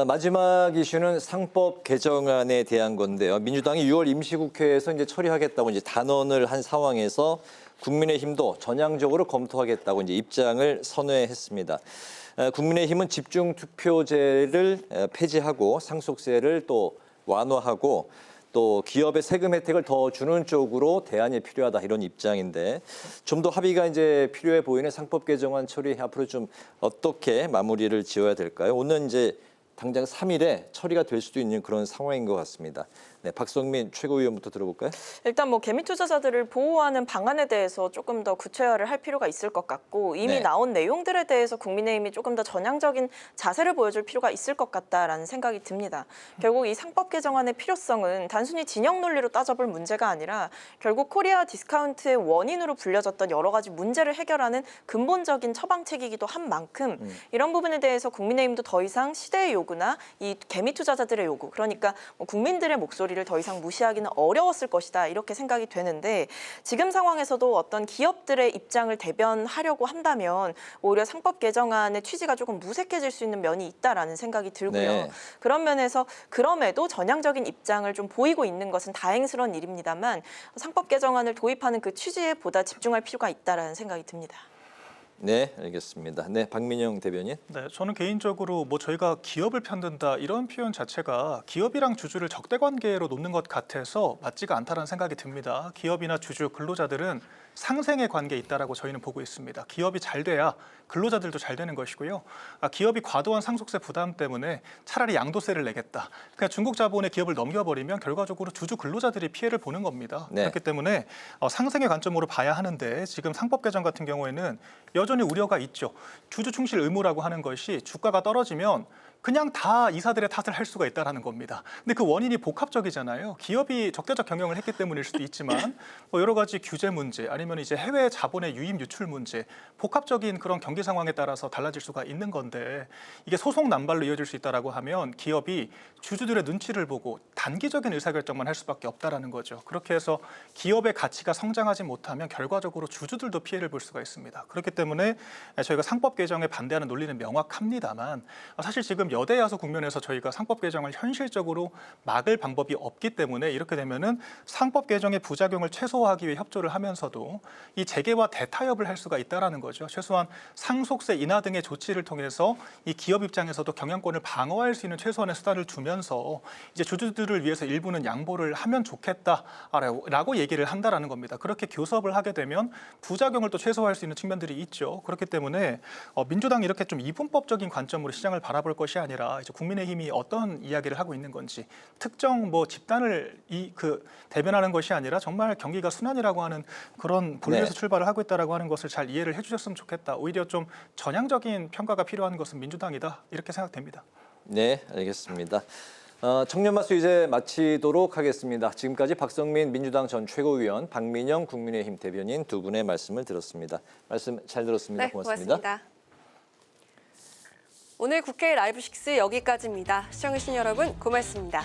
마지막 이슈는 상법 개정안에 대한 건데요. 민주당이 6월 임시국회에서 이제 처리하겠다고 이제 단언을 한 상황에서 국민의힘도 전향적으로 검토하겠다고 이제 입장을 선회했습니다. 국민의힘은 집중투표제를 폐지하고 상속세를 또 완화하고 또 기업의 세금 혜택을 더 주는 쪽으로 대안이 필요하다 이런 입장인데 좀 더 합의가 이제 필요해 보이는 상법 개정안 처리 앞으로 좀 어떻게 마무리를 지어야 될까요? 오늘 이제 당장 3일에 처리가 될 수도 있는 그런 상황인 것 같습니다. 네, 박성민 최고위원부터 들어볼까요? 일단 뭐 개미 투자자들을 보호하는 방안에 대해서 조금 더 구체화를 할 필요가 있을 것 같고 이미 나온 내용들에 대해서 국민의힘이 조금 더 전향적인 자세를 보여줄 필요가 있을 것 같다라는 생각이 듭니다. 결국 이 상법 개정안의 필요성은 단순히 진영 논리로 따져볼 문제가 아니라 결국 코리아 디스카운트의 원인으로 불려졌던 여러 가지 문제를 해결하는 근본적인 처방책이기도 한 만큼 이런 부분에 대해서 국민의힘도 더 이상 시대의 요구나 이 개미 투자자들의 요구 그러니까 뭐 국민들의 목소리를 더 이상 무시하기는 어려웠을 것이다 이렇게 생각이 되는데 지금 상황에서도 어떤 기업들의 입장을 대변하려고 한다면 오히려 상법 개정안의 취지가 조금 무색해질 수 있는 면이 있다라는 생각이 들고요. 그런 면에서 그럼에도 전향적인 입장을 좀 보이고 있는 것은 다행스러운 일입니다만 상법 개정안을 도입하는 그 취지에 보다 집중할 필요가 있다라는 생각이 듭니다. 네, 알겠습니다. 네, 박민영 대변인. 네, 저는 개인적으로 뭐 저희가 기업을 편든다 이런 표현 자체가 기업이랑 주주를 적대 관계로 놓는 것 같아서 맞지가 않다는 생각이 듭니다. 기업이나 주주, 근로자들은 상생의 관계에 있다라고 저희는 보고 있습니다. 기업이 잘 돼야 근로자들도 잘 되는 것이고요. 기업이 과도한 상속세 부담 때문에 차라리 양도세를 내겠다. 그냥 중국 자본의 기업을 넘겨버리면 결과적으로 주주 근로자들이 피해를 보는 겁니다. 그렇기 때문에 상생의 관점으로 봐야 하는데 지금 상법 개정 같은 경우에는 여전히 우려가 있죠. 주주 충실 의무라고 하는 것이 주가가 떨어지면 그냥 다 이사들의 탓을 할 수가 있다는 겁니다. 근데 그 원인이 복합적이잖아요. 기업이 적대적 경영을 했기 때문일 수도 있지만 뭐 여러 가지 규제 문제 아니면 이제 해외 자본의 유입 유출 문제 복합적인 그런 경기 상황에 따라서 달라질 수가 있는 건데 이게 소송 남발로 이어질 수 있다라고 하면 기업이 주주들의 눈치를 보고 단기적인 의사결정만 할 수밖에 없다라는 거죠. 그렇게 해서 기업의 가치가 성장하지 못하면 결과적으로 주주들도 피해를 볼 수가 있습니다. 그렇기 때문에 저희가 상법 개정에 반대하는 논리는 명확합니다만 사실 지금 여대 야수 국면에서 저희가 상법 개정을 현실적으로 막을 방법이 없기 때문에 이렇게 되면은 상법 개정의 부작용을 최소화하기 위해 협조를 하면서도 이 재계와 대타협을 할 수가 있다라는 거죠. 최소한 상속세 인하 등의 조치를 통해서 이 기업 입장에서도 경영권을 방어할 수 있는 최소한의 수단을 주면서 이제 주주들을 위해서 일부는 양보를 하면 좋겠다라고 얘기를 한다라는 겁니다. 그렇게 교섭을 하게 되면 부작용을 또 최소화할 수 있는 측면들이 있죠. 그렇기 때문에 민주당이 이렇게 좀 이분법적인 관점으로 시장을 바라볼 것이 아니라 이제 국민의힘이 어떤 이야기를 하고 있는 건지 특정 뭐 집단을 대변하는 것이 아니라 정말 경기가 순환이라고 하는 그런 본질에서 출발을 하고 있다라고 하는 것을 잘 이해를 해주셨으면 좋겠다. 오히려 좀 전향적인 평가가 필요한 것은 민주당이다 이렇게 생각됩니다. 네, 알겠습니다. 청년마수 이제 마치도록 하겠습니다. 지금까지 박성민 민주당 전 최고위원, 박민영 국민의힘 대변인 두 분의 말씀을 들었습니다. 말씀 잘 들었습니다. 네, 고맙습니다. 오늘 국회 라이브 6 여기까지입니다. 시청해주신 여러분 고맙습니다.